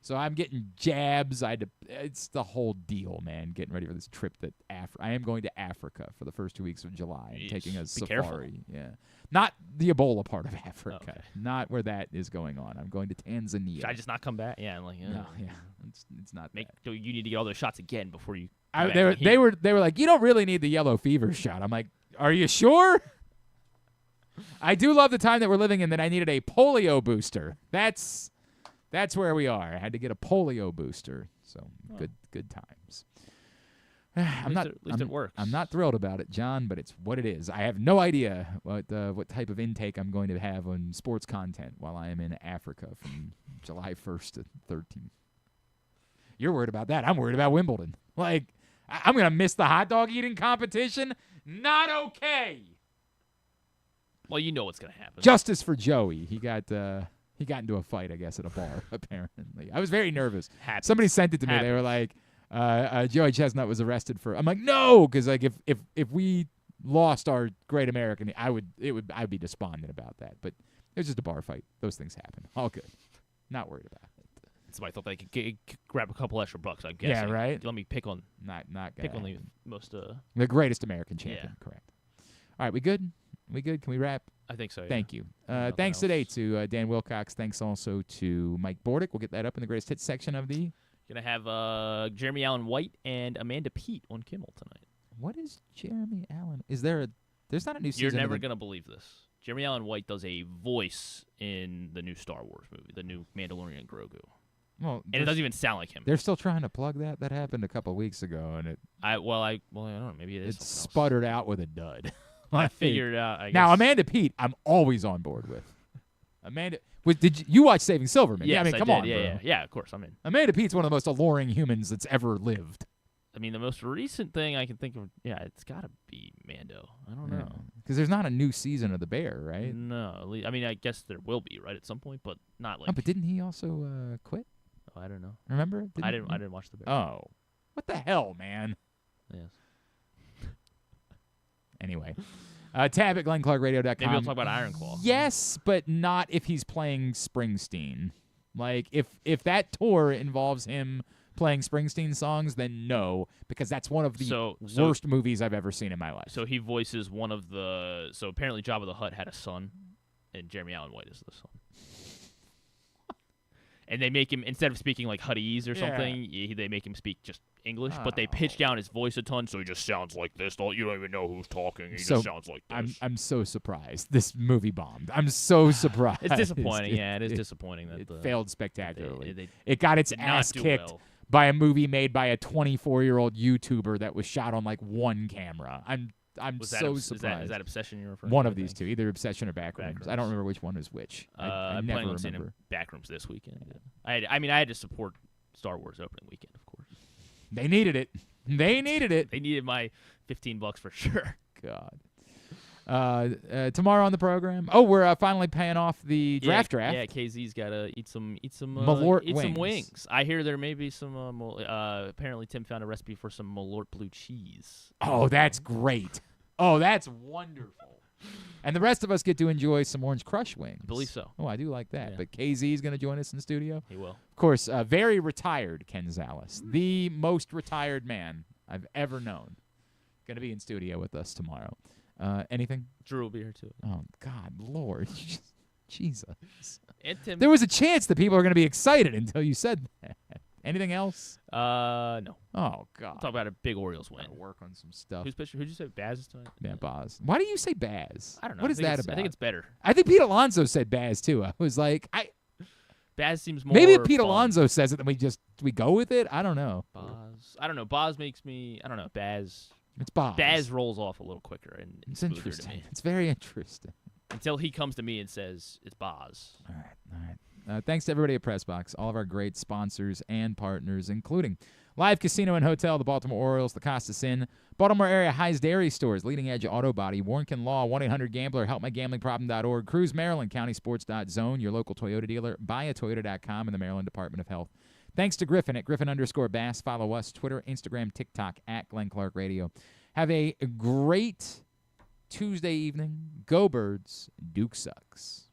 So I'm getting jabs. It's the whole deal, man. Getting ready for this trip that I am going to Africa for the first 2 weeks of July. And taking a safari. Careful. Yeah, not the Ebola part of Africa. Okay. Not where that is going on. I'm going to Tanzania. Should I just not come back? Yeah, I'm like, no, yeah, it's not. So you need to get all those shots again before you. They were like, you don't really need the yellow fever shot. I'm like, are you sure? I do love the time that we're living in that I needed a polio booster. That's where we are. I had to get a polio booster. So good times. At least it works. I'm not thrilled about it, John, but it's what it is. I have no idea what type of intake I'm going to have on sports content while I am in Africa from July 1st to 13th. You're worried about that. I'm worried about Wimbledon. Like, I'm going to miss the hot dog eating competition? Not okay. Well, you know what's going to happen. Justice for Joey. He He got into a fight, I guess, at a bar, apparently. I was very nervous. Happens. Somebody sent it to me. They were like, Joey Chestnut was arrested for. I'm like, no, because like if we lost our great American, I'd be despondent about that. But it was just a bar fight. Those things happen. All good. Not worried about it. Somebody thought they could grab a couple extra bucks. I'm guessing. Yeah, right. Let me pick on pick on the most the greatest American champion. Yeah. Correct. All right, we good? We good? Can we wrap? I think so. Yeah. Thank you. Nothing Thanks else. today to Dan Wilcox. Thanks also to Mike Bordick. We'll get that up in the greatest hits section of the. Gonna have Jeremy Allen White and Amanda Peet on Kimmel tonight. What is Jeremy Allen? Is there a? There's not a new season. You're never of the- gonna believe this. Jeremy Allen White does a voice in the new Star Wars movie, the new Mandalorian Grogu. Well, and it doesn't even sound like him. They're still trying to plug that. That happened a couple weeks ago, and I don't know. Maybe it is. It sputtered out with a dud. I figured out. I guess. Now Amanda Peet, I'm always on board with. Amanda, did you watch Saving Silverman? Yes, I mean, come did. on, yeah, bro. yeah, of course, I'm in. Amanda Peet's one of the most alluring humans that's ever lived. I mean, the most recent thing I can think of, it's got to be Mando. I don't know. Because there's not a new season of The Bear, right? No, I mean, I guess there will be, right, at some point, but not like. Oh, but didn't he also quit? Oh, I don't know. Remember? I didn't watch The Bear. Oh, what the hell, man? Yes. Anyway, tab at GlennClarkRadio.com. Maybe we'll talk about Iron Claw. Yes, but not if he's playing Springsteen. Like if that tour involves him playing Springsteen songs, then no, because that's one of the worst movies I've ever seen in my life. So he voices one of the. So apparently, Jabba the Hutt had a son, and Jeremy Allen White is the son. And they make him, instead of speaking like Huttese or something, they make him speak just English, but they pitch down his voice a ton, so he just sounds like this. You don't even know who's talking. He just sounds like this. I'm so surprised this movie bombed. I'm so surprised. It's disappointing. It is disappointing that it failed spectacularly. They it got its did not ass do kicked well. by a movie made by a 24-year-old YouTuber that was shot on like one camera. I'm so surprised. Is that Obsession you're referring to? One of these two, either Obsession or Backrooms. I don't remember which one is which. I I'm never planning on seeing remember. Backrooms this weekend. I mean, I had to support Star Wars opening weekend, of course. They needed it. They needed it. They needed my $15 for sure. God. Tomorrow on the program. Oh, we're finally paying off the draft. Yeah, KZ's got to eat some Malort some wings. wings. I hear there may be some. Apparently, Tim found a recipe for some Malort blue cheese. Oh, that's great. Oh, that's wonderful. And the rest of us get to enjoy some Orange Crush wings. I believe so. Oh, I do like that. Yeah. But KZ is going to join us in the studio. He will. Of course, very retired Ken Zales, the most retired man I've ever known, going to be in studio with us tomorrow. Anything? Drew will be here too. Oh, God, Lord. Jesus. And Tim. There was a chance that people are going to be excited until you said that. Anything else? No. Oh, God. Talk about a big Orioles win. Gotta work on some stuff. Who's pitching? Who'd you say? Baz is tonight? Yeah, Baz. Why do you say Baz? I don't know. What is that I about? think it's better. I think Pete Alonso said Baz, too. I was like, Baz seems more maybe if Pete fun. Alonso says it, then we go with it? I don't know. Baz. I don't know. Baz makes me. I don't know. Baz. It's Baz. Baz rolls off a little quicker and It's smoother interesting. to me. It's very interesting. Until he comes to me and says it's Baz. All right. Thanks to everybody at PressBox, all of our great sponsors and partners, including Live Casino and Hotel, the Baltimore Orioles, the Costas Inn, Baltimore area High's Dairy Stores, Leading Edge Auto Body, Warnken Law, 1-800-GAMBLER, HelpMyGamblingProblem.org, Cruise Maryland, CountySports.zone, your local Toyota dealer, BuyAToyota.com, and the Maryland Department of Health. Thanks to Griffin at Griffin_Bass. Follow us, Twitter, Instagram, TikTok, at Glenn Clark Radio. Have a great Tuesday evening. Go Birds. Duke sucks.